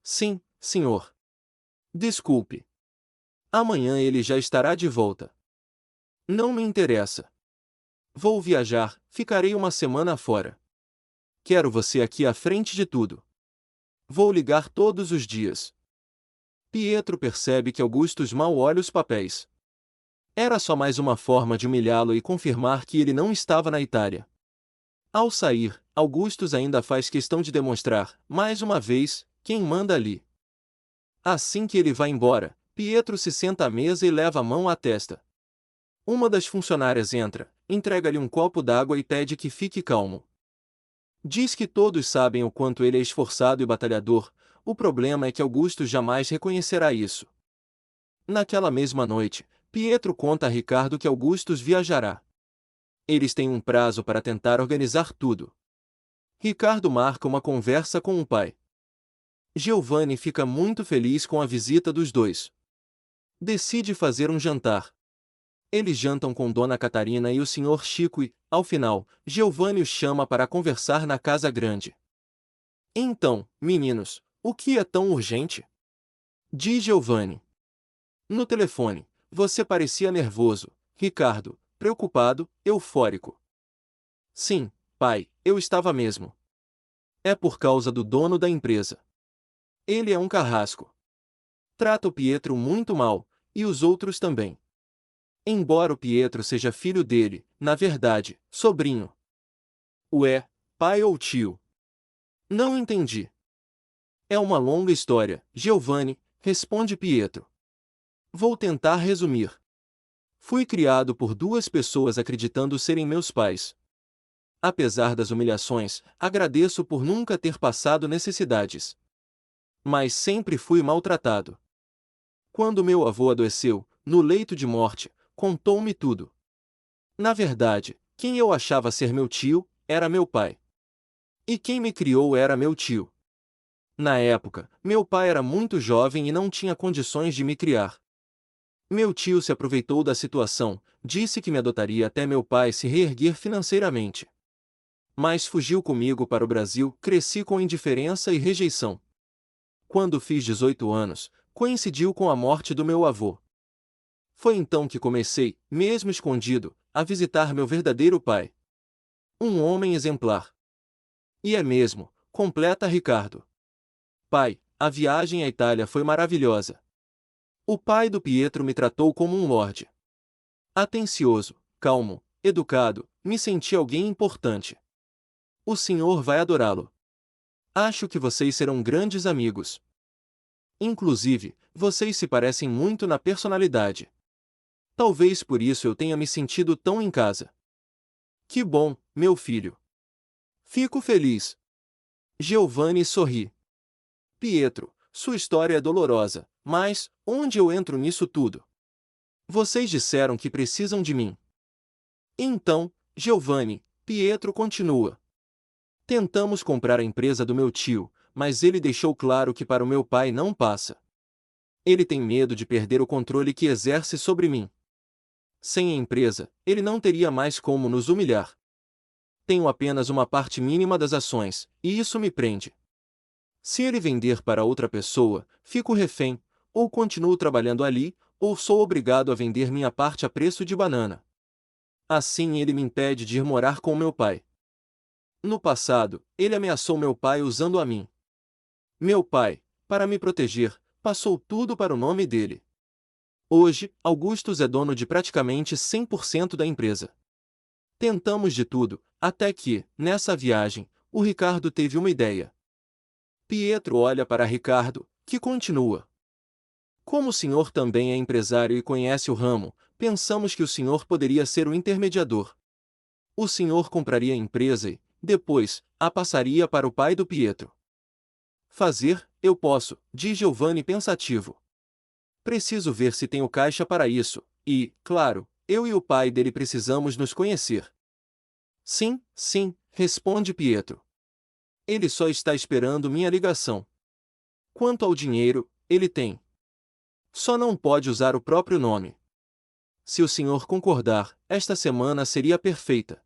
Sim, senhor. Desculpe. Amanhã ele já estará de volta. Não me interessa. Vou viajar, ficarei uma semana fora. Quero você aqui à frente de tudo. Vou ligar todos os dias. Pietro percebe que Augustus mal olha os papéis. Era só mais uma forma de humilhá-lo e confirmar que ele não estava na Itália. Ao sair, Augustus ainda faz questão de demonstrar, mais uma vez, quem manda ali. Assim que ele vai embora, Pietro se senta à mesa e leva a mão à testa. Uma das funcionárias entra, entrega-lhe um copo d'água e pede que fique calmo. Diz que todos sabem o quanto ele é esforçado e batalhador, o problema é que Augusto jamais reconhecerá isso. Naquela mesma noite, Pietro conta a Ricardo que Augustus viajará. Eles têm um prazo para tentar organizar tudo. Ricardo marca uma conversa com o pai. Giovanni fica muito feliz com a visita dos dois. Decide fazer um jantar. Eles jantam com Dona Catarina e o Sr. Chico e, ao final, Giovanni os chama para conversar na casa grande. Então, meninos, o que é tão urgente? Diz Giovanni. No telefone, você parecia nervoso, Ricardo, preocupado, eufórico. Sim, pai, eu estava mesmo. É por causa do dono da empresa. Ele é um carrasco. Trata o Pietro muito mal, e os outros também. Embora o Pietro seja filho dele, na verdade, sobrinho. Ué, pai ou tio? Não entendi. É uma longa história, Giovanni, responde Pietro. Vou tentar resumir. Fui criado por duas pessoas acreditando serem meus pais. Apesar das humilhações, agradeço por nunca ter passado necessidades. Mas sempre fui maltratado. Quando meu avô adoeceu, no leito de morte, contou-me tudo. Na verdade, quem eu achava ser meu tio, era meu pai. E quem me criou era meu tio. Na época, meu pai era muito jovem e não tinha condições de me criar. Meu tio se aproveitou da situação, disse que me adotaria até meu pai se reerguer financeiramente. Mas fugiu comigo para o Brasil, cresci com indiferença e rejeição. Quando fiz 18 anos, coincidiu com a morte do meu avô. Foi então que comecei, mesmo escondido, a visitar meu verdadeiro pai. Um homem exemplar. E é mesmo, completa Ricardo. Pai, a viagem à Itália foi maravilhosa. O pai do Pietro me tratou como um lorde. Atencioso, calmo, educado, me senti alguém importante. O senhor vai adorá-lo. Acho que vocês serão grandes amigos. Inclusive, vocês se parecem muito na personalidade. Talvez por isso eu tenha me sentido tão em casa. Que bom, meu filho. Fico feliz. Giovanni sorri. Pietro, sua história é dolorosa, mas onde eu entro nisso tudo? Vocês disseram que precisam de mim. Então, Giovanni, Pietro continua. Tentamos comprar a empresa do meu tio, mas ele deixou claro que para o meu pai não passa. Ele tem medo de perder o controle que exerce sobre mim. Sem a empresa, ele não teria mais como nos humilhar. Tenho apenas uma parte mínima das ações, e isso me prende. Se ele vender para outra pessoa, fico refém, ou continuo trabalhando ali, ou sou obrigado a vender minha parte a preço de banana. Assim ele me impede de ir morar com meu pai. No passado, ele ameaçou meu pai usando a mim. Meu pai, para me proteger, passou tudo para o nome dele. Hoje, Augustus é dono de praticamente 100% da empresa. Tentamos de tudo, até que, nessa viagem, o Ricardo teve uma ideia. Pietro olha para Ricardo, que continua. Como o senhor também é empresário e conhece o ramo, pensamos que o senhor poderia ser o intermediador. O senhor compraria a empresa e, depois, a passaria para o pai do Pietro. Fazer, eu posso, diz Giovanni pensativo. Preciso ver se tenho caixa para isso, e, claro, eu e o pai dele precisamos nos conhecer. Sim, sim, responde Pietro. Ele só está esperando minha ligação. Quanto ao dinheiro, ele tem. Só não pode usar o próprio nome. Se o senhor concordar, esta semana seria perfeita.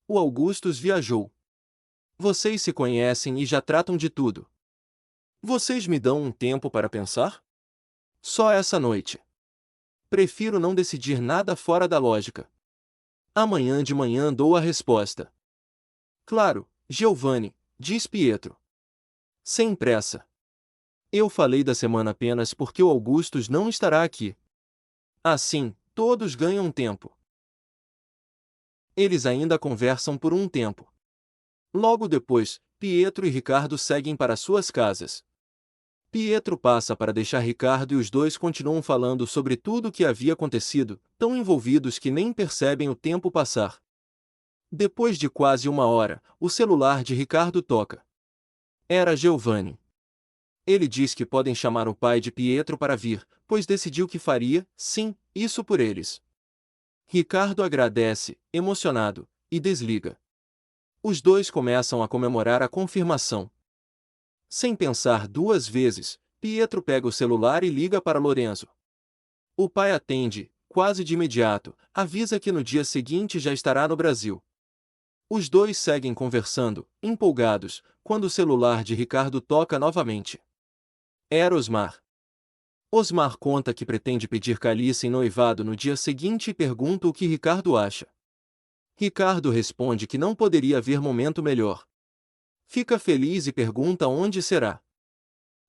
O Augustus viajou. Vocês se conhecem e já tratam de tudo. Vocês me dão um tempo para pensar? Só essa noite. Prefiro não decidir nada fora da lógica. Amanhã de manhã dou a resposta. Claro, Giovanni, diz Pietro. Sem pressa. Eu falei da semana apenas porque o Augustus não estará aqui. Assim, todos ganham tempo. Eles ainda conversam por um tempo. Logo depois, Pietro e Ricardo seguem para suas casas. Pietro passa para deixar Ricardo e os dois continuam falando sobre tudo o que havia acontecido, tão envolvidos que nem percebem o tempo passar. Depois de quase uma hora, o celular de Ricardo toca. Era Giovanni. Ele diz que podem chamar o pai de Pietro para vir, pois decidiu que faria, sim, isso por eles. Ricardo agradece, emocionado, e desliga. Os dois começam a comemorar a confirmação. Sem pensar duas vezes, Pietro pega o celular e liga para Lorenzo. O pai atende, quase de imediato, avisa que no dia seguinte já estará no Brasil. Os dois seguem conversando, empolgados, quando o celular de Ricardo toca novamente. Era Osmar. Osmar conta que pretende pedir Caliça em noivado no dia seguinte e pergunta o que Ricardo acha. Ricardo responde que não poderia haver momento melhor. Fica feliz e pergunta onde será.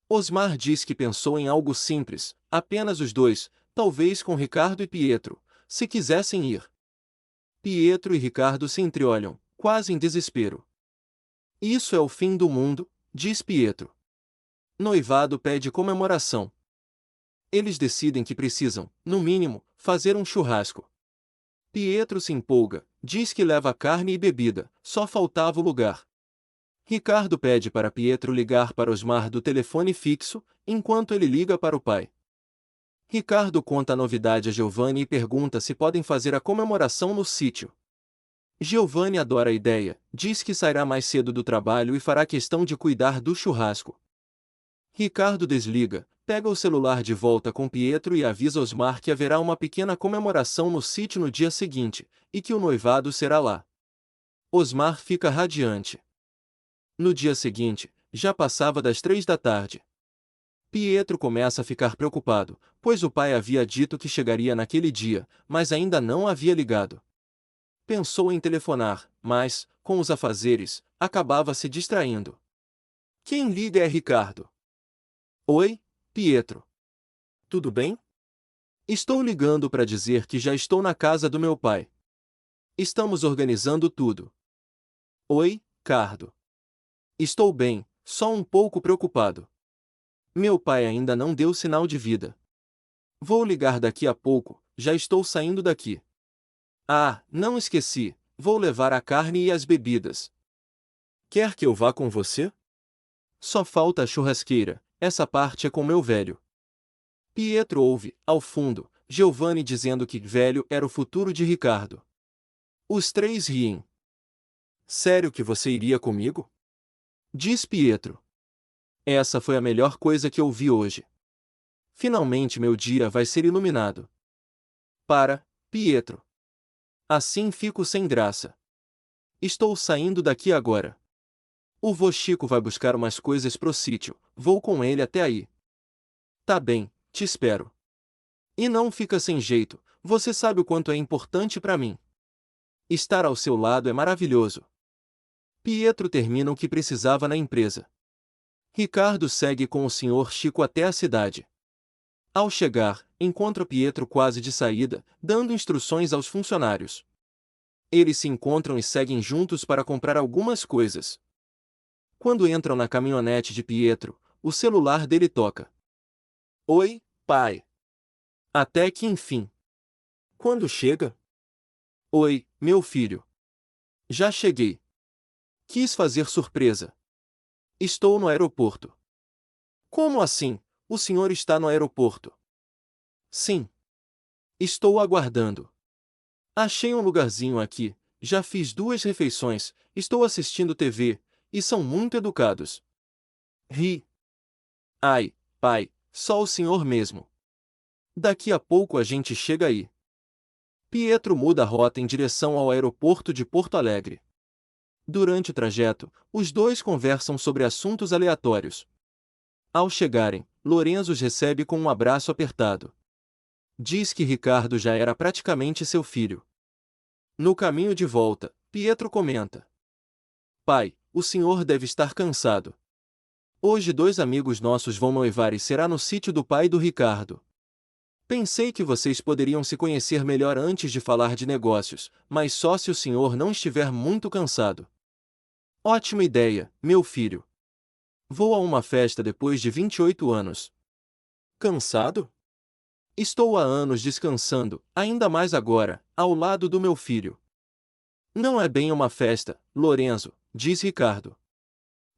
Osmar diz que pensou em algo simples, apenas os dois, talvez com Ricardo e Pietro, se quisessem ir. Pietro e Ricardo se entreolham, quase em desespero. Isso é o fim do mundo, diz Pietro. Noivado pede comemoração. Eles decidem que precisam, no mínimo, fazer um churrasco. Pietro se empolga, diz que leva carne e bebida, só faltava o lugar. Ricardo pede para Pietro ligar para Osmar do telefone fixo, enquanto ele liga para o pai. Ricardo conta a novidade a Giovanni e pergunta se podem fazer a comemoração no sítio. Giovanni adora a ideia, diz que sairá mais cedo do trabalho e fará questão de cuidar do churrasco. Ricardo desliga, pega o celular de volta com Pietro e avisa Osmar que haverá uma pequena comemoração no sítio no dia seguinte, e que o noivado será lá. Osmar fica radiante. No dia seguinte, já passava das 3 da tarde. Pietro começa a ficar preocupado, pois o pai havia dito que chegaria naquele dia, mas ainda não havia ligado. Pensou em telefonar, mas, com os afazeres, acabava se distraindo. Quem liga é Ricardo. Oi, Pietro. Tudo bem? Estou ligando para dizer que já estou na casa do meu pai. Estamos organizando tudo. Oi, Cardo. Estou bem, só um pouco preocupado. Meu pai ainda não deu sinal de vida. Vou ligar daqui a pouco, já estou saindo daqui. Ah, não esqueci, vou levar a carne e as bebidas. Quer que eu vá com você? Só falta a churrasqueira, essa parte é com meu velho. Pietro ouve, ao fundo, Giovanni dizendo que velho era o futuro de Ricardo. Os três riem. Sério que você iria comigo? Diz Pietro. Essa foi a melhor coisa que eu vi hoje. Finalmente meu dia vai ser iluminado. Para, Pietro. Assim fico sem graça. Estou saindo daqui agora. O vô Chico vai buscar umas coisas pro sítio, vou com ele até aí. Tá bem, te espero. E não fica sem jeito, você sabe o quanto é importante para mim. Estar ao seu lado é maravilhoso. Pietro termina o que precisava na empresa. Ricardo segue com o senhor Chico até a cidade. Ao chegar, encontra Pietro quase de saída, dando instruções aos funcionários. Eles se encontram e seguem juntos para comprar algumas coisas. Quando entram na caminhonete de Pietro, o celular dele toca. Oi, pai. Até que enfim. Quando chega? Oi, meu filho. Já cheguei. Quis fazer surpresa. Estou no aeroporto. Como assim? O senhor está no aeroporto? Sim. Estou aguardando. Achei um lugarzinho aqui, já fiz 2 refeições, estou assistindo TV, e são muito educados. Ri. Ai, pai, só o senhor mesmo. Daqui a pouco a gente chega aí. Pietro muda a rota em direção ao aeroporto de Porto Alegre. Durante o trajeto, os dois conversam sobre assuntos aleatórios. Ao chegarem, Lorenzo os recebe com um abraço apertado. Diz que Ricardo já era praticamente seu filho. No caminho de volta, Pietro comenta: Pai, o senhor deve estar cansado. Hoje 2 amigos nossos vão noivar e será no sítio do pai do Ricardo. Pensei que vocês poderiam se conhecer melhor antes de falar de negócios, mas só se o senhor não estiver muito cansado. Ótima ideia, meu filho. Vou a uma festa depois de 28 anos. Cansado? Estou há anos descansando, ainda mais agora, ao lado do meu filho. Não é bem uma festa, Lorenzo, diz Ricardo.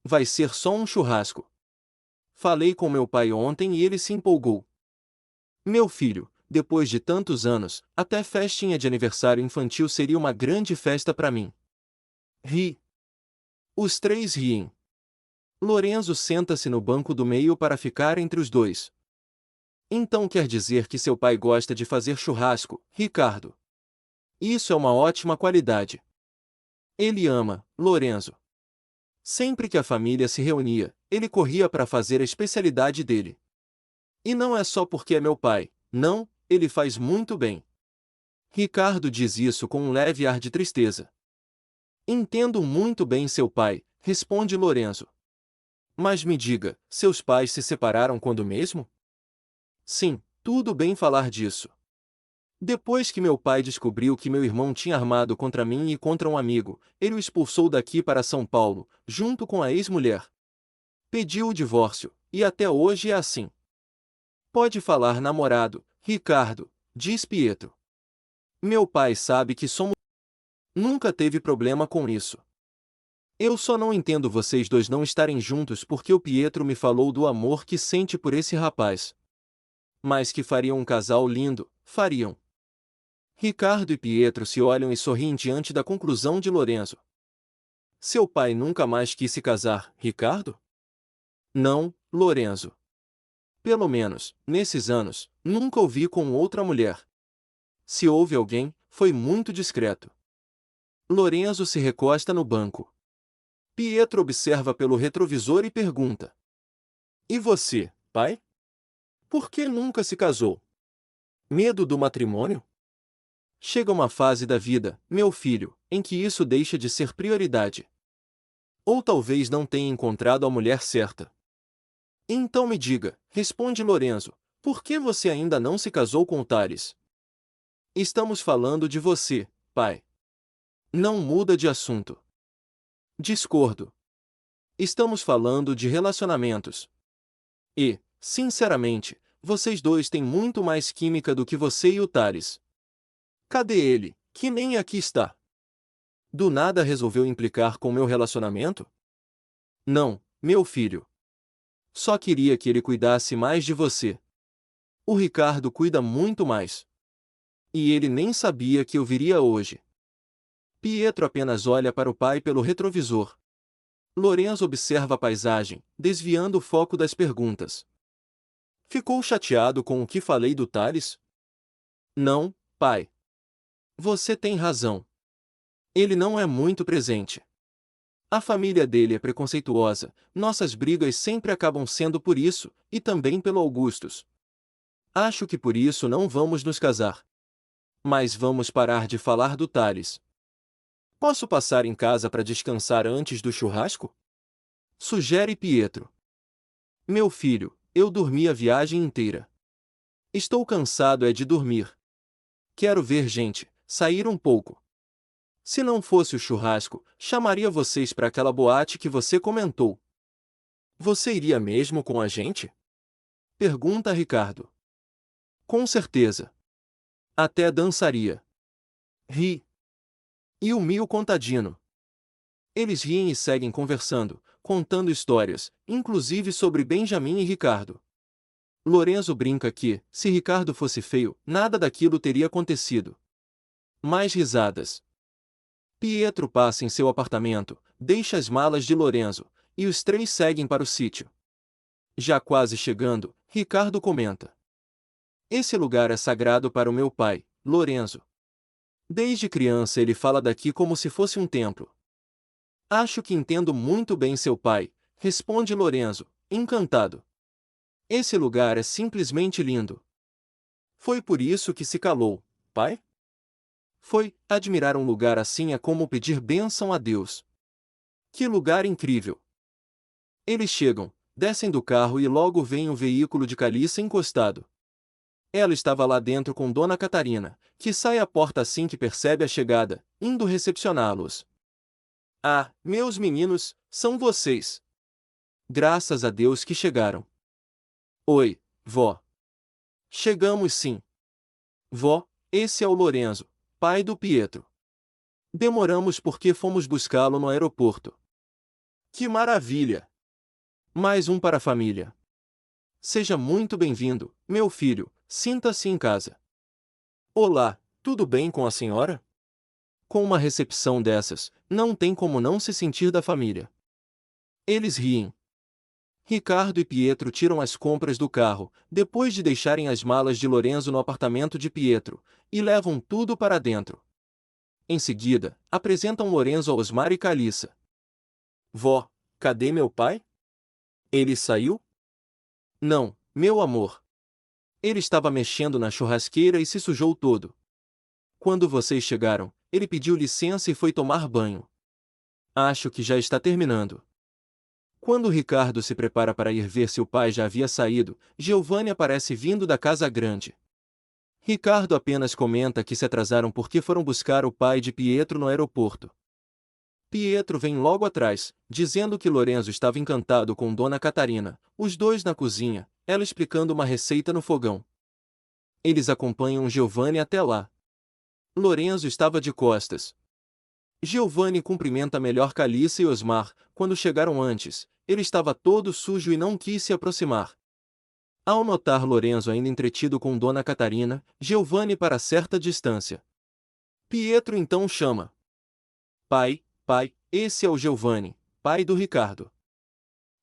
Vai ser só um churrasco. Falei com meu pai ontem e ele se empolgou. Meu filho, depois de tantos anos, até festinha de aniversário infantil seria uma grande festa para mim. Ri. Os 3 riem. Lorenzo senta-se no banco do meio para ficar entre os dois. Então quer dizer que seu pai gosta de fazer churrasco, Ricardo. Isso é uma ótima qualidade. Ele ama, Lorenzo. Sempre que a família se reunia, ele corria para fazer a especialidade dele. E não é só porque é meu pai, não, ele faz muito bem. Ricardo diz isso com um leve ar de tristeza. Entendo muito bem seu pai, responde Lorenzo. Mas me diga, seus pais se separaram quando mesmo? Sim, tudo bem falar disso. Depois que meu pai descobriu que meu irmão tinha armado contra mim e contra um amigo, ele o expulsou daqui para São Paulo, junto com a ex-mulher. Pediu o divórcio, e até hoje é assim. Pode falar namorado, Ricardo, diz Pietro. Meu pai sabe que somos. Nunca teve problema com isso. Eu só não entendo vocês dois não estarem juntos porque o Pietro me falou do amor que sente por esse rapaz. Mas que fariam um casal lindo, fariam. Ricardo e Pietro se olham e sorriem diante da conclusão de Lorenzo. Seu pai nunca mais quis se casar, Ricardo? Não, Lorenzo. Pelo menos, nesses anos, nunca o vi com outra mulher. Se houve alguém, foi muito discreto. Lorenzo se recosta no banco. Pietro observa pelo retrovisor e pergunta: E você, pai? Por que nunca se casou? Medo do matrimônio? Chega uma fase da vida, meu filho, em que isso deixa de ser prioridade. Ou talvez não tenha encontrado a mulher certa. Então me diga, responde Lorenzo, por que você ainda não se casou com o Thales? Estamos falando de você, pai. Não muda de assunto. Discordo. Estamos falando de relacionamentos. E, sinceramente, vocês dois têm muito mais química do que você e o Thales. Cadê ele, que nem aqui está? Do nada resolveu implicar com meu relacionamento? Não, meu filho. Só queria que ele cuidasse mais de você. O Ricardo cuida muito mais. E ele nem sabia que eu viria hoje. Pietro apenas olha para o pai pelo retrovisor. Lorenzo observa a paisagem, desviando o foco das perguntas. Ficou chateado com o que falei do Thales? Não, pai. Você tem razão. Ele não é muito presente. A família dele é preconceituosa, nossas brigas sempre acabam sendo por isso, e também pelo Augustus. Acho que por isso não vamos nos casar. Mas vamos parar de falar do Thales. Posso passar em casa para descansar antes do churrasco? Sugere Pietro. Meu filho, eu dormi a viagem inteira. Estou cansado é de dormir. Quero ver gente, sair um pouco. Se não fosse o churrasco, chamaria vocês para aquela boate que você comentou. Você iria mesmo com a gente? Pergunta Ricardo. Com certeza. Até dançaria. Ri. E o Mio Contadino. Eles riem e seguem conversando, contando histórias, inclusive sobre Benjamin e Ricardo. Lorenzo brinca que, se Ricardo fosse feio, nada daquilo teria acontecido. Mais risadas. Pietro passa em seu apartamento, deixa as malas de Lorenzo, e os três seguem para o sítio. Já quase chegando, Ricardo comenta. Esse lugar é sagrado para o meu pai, Lorenzo. Desde criança ele fala daqui como se fosse um templo. Acho que entendo muito bem seu pai, responde Lorenzo, encantado. Esse lugar é simplesmente lindo. Foi por isso que se calou, pai? Foi, admirar um lugar assim é como pedir bênção a Deus. Que lugar incrível! Eles chegam, descem do carro e logo vem um veículo de Caliça encostado. Ela estava lá dentro com Dona Catarina, que sai à porta assim que percebe a chegada, indo recepcioná-los. Ah, meus meninos, são vocês! Graças a Deus que chegaram. Oi, vó. Chegamos sim. Vó, esse é o Lorenzo, pai do Pietro. Demoramos porque fomos buscá-lo no aeroporto. Que maravilha! Mais um para a família. Seja muito bem-vindo, meu filho, sinta-se em casa. Olá, tudo bem com a senhora? Com uma recepção dessas, não tem como não se sentir da família. Eles riem. Ricardo e Pietro tiram as compras do carro, depois de deixarem as malas de Lorenzo no apartamento de Pietro, e levam tudo para dentro. Em seguida, apresentam Lorenzo a Osmar e Caliça. Vó, cadê meu pai? Ele saiu? Não, meu amor. Ele estava mexendo na churrasqueira e se sujou todo. Quando vocês chegaram, ele pediu licença e foi tomar banho. Acho que já está terminando. Quando Ricardo se prepara para ir ver se o pai já havia saído, Giovanni aparece vindo da casa grande. Ricardo apenas comenta que se atrasaram porque foram buscar o pai de Pietro no aeroporto. Pietro vem logo atrás, dizendo que Lorenzo estava encantado com Dona Catarina, os dois na cozinha, ela explicando uma receita no fogão. Eles acompanham Giovanni até lá. Lorenzo estava de costas. Giovanni cumprimenta melhor Caliça e Osmar, quando chegaram antes, ele estava todo sujo e não quis se aproximar. Ao notar Lorenzo ainda entretido com Dona Catarina, Giovanni para certa distância. Pietro então chama. Pai, esse é o Giovanni, pai do Ricardo.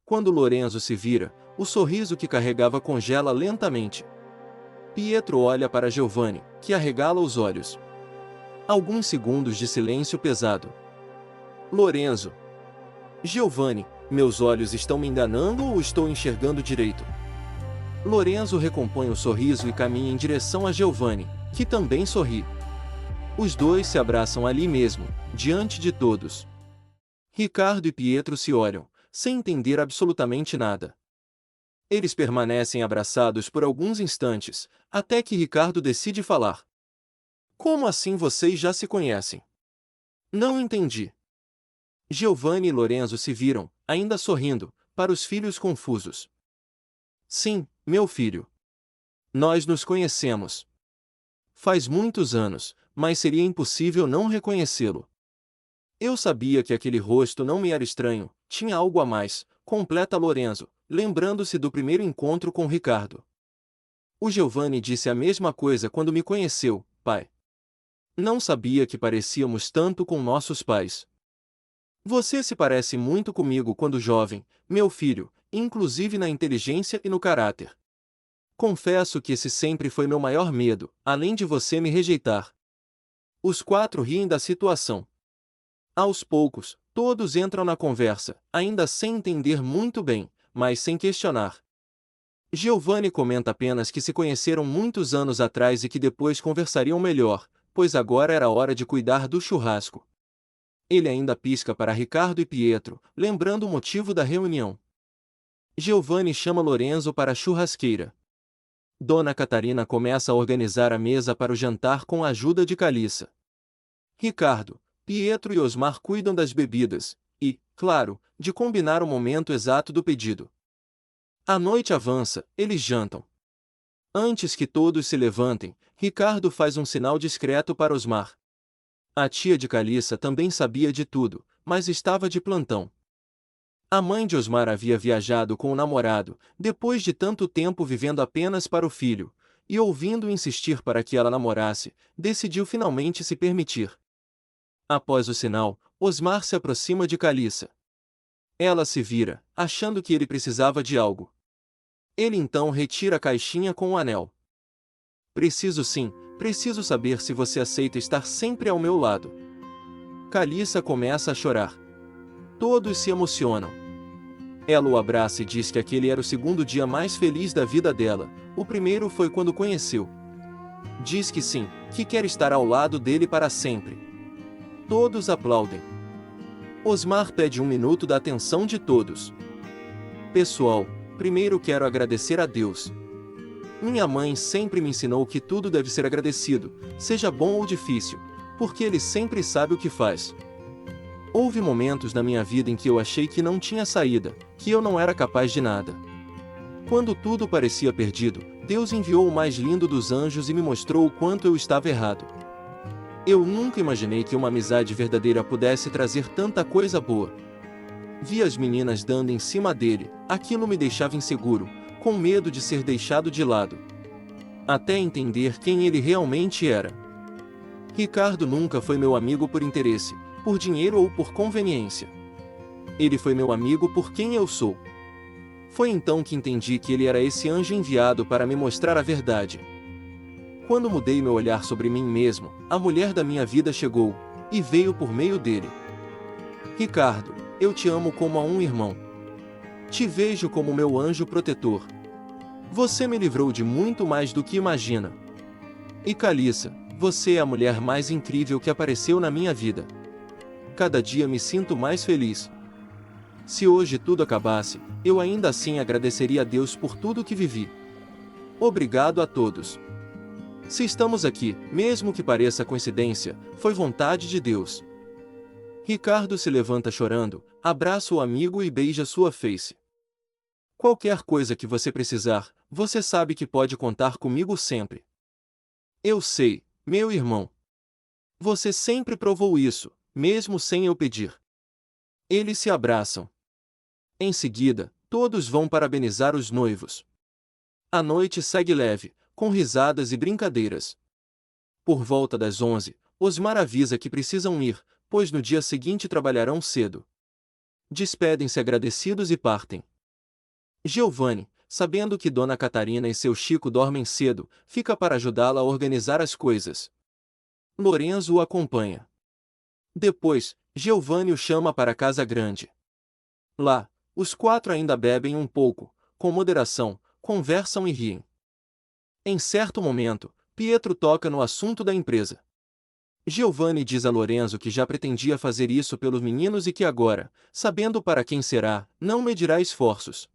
Quando Lorenzo se vira, o sorriso que carregava congela lentamente. Pietro olha para Giovanni, que arregala os olhos. Alguns segundos de silêncio pesado. Lorenzo. Giovanni, meus olhos estão me enganando ou estou enxergando direito? Lorenzo recompõe o sorriso e caminha em direção a Giovanni, que também sorri. Os dois se abraçam ali mesmo, diante de todos. Ricardo e Pietro se olham, sem entender absolutamente nada. Eles permanecem abraçados por alguns instantes, até que Ricardo decide falar. Como assim vocês já se conhecem? Não entendi. Giovanni e Lorenzo se viram, ainda sorrindo, para os filhos confusos. Sim, meu filho. Nós nos conhecemos. Faz muitos anos, mas seria impossível não reconhecê-lo. Eu sabia que aquele rosto não me era estranho, tinha algo a mais, completa Lorenzo, lembrando-se do primeiro encontro com Ricardo. O Giovanni disse a mesma coisa quando me conheceu, pai. Não sabia que parecíamos tanto com nossos pais. Você se parece muito comigo quando jovem, meu filho, inclusive na inteligência e no caráter. Confesso que esse sempre foi meu maior medo, além de você me rejeitar. Os quatro riem da situação. Aos poucos, todos entram na conversa, ainda sem entender muito bem, mas sem questionar. Giovanni comenta apenas que se conheceram muitos anos atrás e que depois conversariam melhor, pois agora era hora de cuidar do churrasco. Ele ainda pisca para Ricardo e Pietro, lembrando o motivo da reunião. Giovanni chama Lorenzo para a churrasqueira. Dona Catarina começa a organizar a mesa para o jantar com a ajuda de Caliça. Ricardo, Pietro e Osmar cuidam das bebidas e, claro, de combinar o momento exato do pedido. A noite avança, eles jantam. Antes que todos se levantem, Ricardo faz um sinal discreto para Osmar. A tia de Calissa também sabia de tudo, mas estava de plantão. A mãe de Osmar havia viajado com o namorado, depois de tanto tempo vivendo apenas para o filho, e ouvindo insistir para que ela namorasse, decidiu finalmente se permitir. Após o sinal, Osmar se aproxima de Calissa. Ela se vira, achando que ele precisava de algo. Ele então retira a caixinha com o anel. Preciso saber se você aceita estar sempre ao meu lado. Calissa começa a chorar. Todos se emocionam. Ela o abraça e diz que aquele era o segundo dia mais feliz da vida dela, o primeiro foi quando conheceu. Diz que sim, que quer estar ao lado dele para sempre. Todos aplaudem. Osmar pede 1 minuto da atenção de todos. Pessoal, primeiro quero agradecer a Deus. Minha mãe sempre me ensinou que tudo deve ser agradecido, seja bom ou difícil, porque Ele sempre sabe o que faz. Houve momentos na minha vida em que eu achei que não tinha saída, que eu não era capaz de nada. Quando tudo parecia perdido, Deus enviou o mais lindo dos anjos e me mostrou o quanto eu estava errado. Eu nunca imaginei que uma amizade verdadeira pudesse trazer tanta coisa boa. Vi as meninas dando em cima dele, aquilo me deixava inseguro, com medo de ser deixado de lado. Até entender quem ele realmente era. Ricardo nunca foi meu amigo por interesse, por dinheiro ou por conveniência. Ele foi meu amigo por quem eu sou. Foi então que entendi que ele era esse anjo enviado para me mostrar a verdade. Quando mudei meu olhar sobre mim mesmo, a mulher da minha vida chegou, e veio por meio dele. Ricardo, eu te amo como a um irmão. Te vejo como meu anjo protetor. Você me livrou de muito mais do que imagina. E Calissa, você é a mulher mais incrível que apareceu na minha vida. Cada dia me sinto mais feliz. Se hoje tudo acabasse, eu ainda assim agradeceria a Deus por tudo que vivi. Obrigado a todos. Se estamos aqui, mesmo que pareça coincidência, foi vontade de Deus. Ricardo se levanta chorando, abraça o amigo e beija sua face. Qualquer coisa que você precisar, você sabe que pode contar comigo sempre. Eu sei, meu irmão. Você sempre provou isso, mesmo sem eu pedir. Eles se abraçam. Em seguida, todos vão parabenizar os noivos. A noite segue leve, com risadas e brincadeiras. Por volta das 11, Osmar avisa que precisam ir, pois no dia seguinte trabalharão cedo. Despedem-se agradecidos e partem. Giovanni, sabendo que Dona Catarina e seu Chico dormem cedo, fica para ajudá-la a organizar as coisas. Lorenzo o acompanha. Depois, Giovanni o chama para a casa grande. Lá, os quatro ainda bebem um pouco, com moderação, conversam e riem. Em certo momento, Pietro toca no assunto da empresa. Giovanni diz a Lorenzo que já pretendia fazer isso pelos meninos e que agora, sabendo para quem será, não medirá esforços.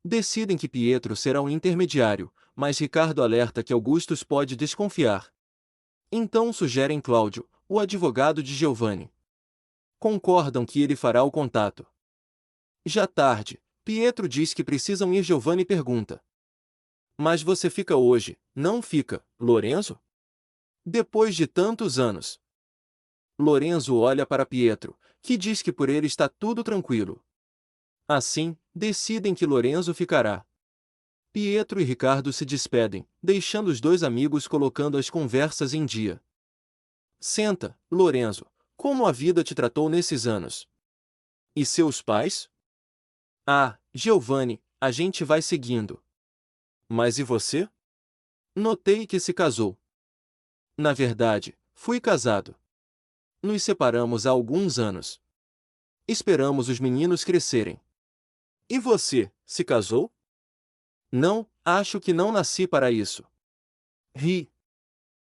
Decidem que Pietro será o intermediário, mas Ricardo alerta que Augustus pode desconfiar. Então sugerem Cláudio, o advogado de Giovanni. Concordam que ele fará o contato. Já tarde, Pietro diz que precisam ir. Giovanni pergunta: mas você fica hoje, não fica, Lorenzo? Depois de tantos anos. Lorenzo olha para Pietro, que diz que por ele está tudo tranquilo. Assim, decidem que Lorenzo ficará. Pietro e Ricardo se despedem, deixando os dois amigos colocando as conversas em dia. Senta, Lorenzo, como a vida te tratou nesses anos? E seus pais? Ah, Giovanni, a gente vai seguindo. Mas e você? Notei que se casou. Na verdade, fui casado. Nos separamos há alguns anos. Esperamos os meninos crescerem. E você, se casou? Não, acho que não nasci para isso. Ri.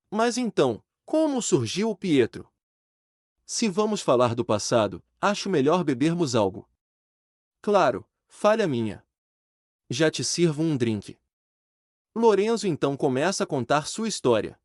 Mas então, como surgiu o Pietro? Se vamos falar do passado, acho melhor bebermos algo. Claro, falha minha. Já te sirvo um drink. Lorenzo então começa a contar sua história.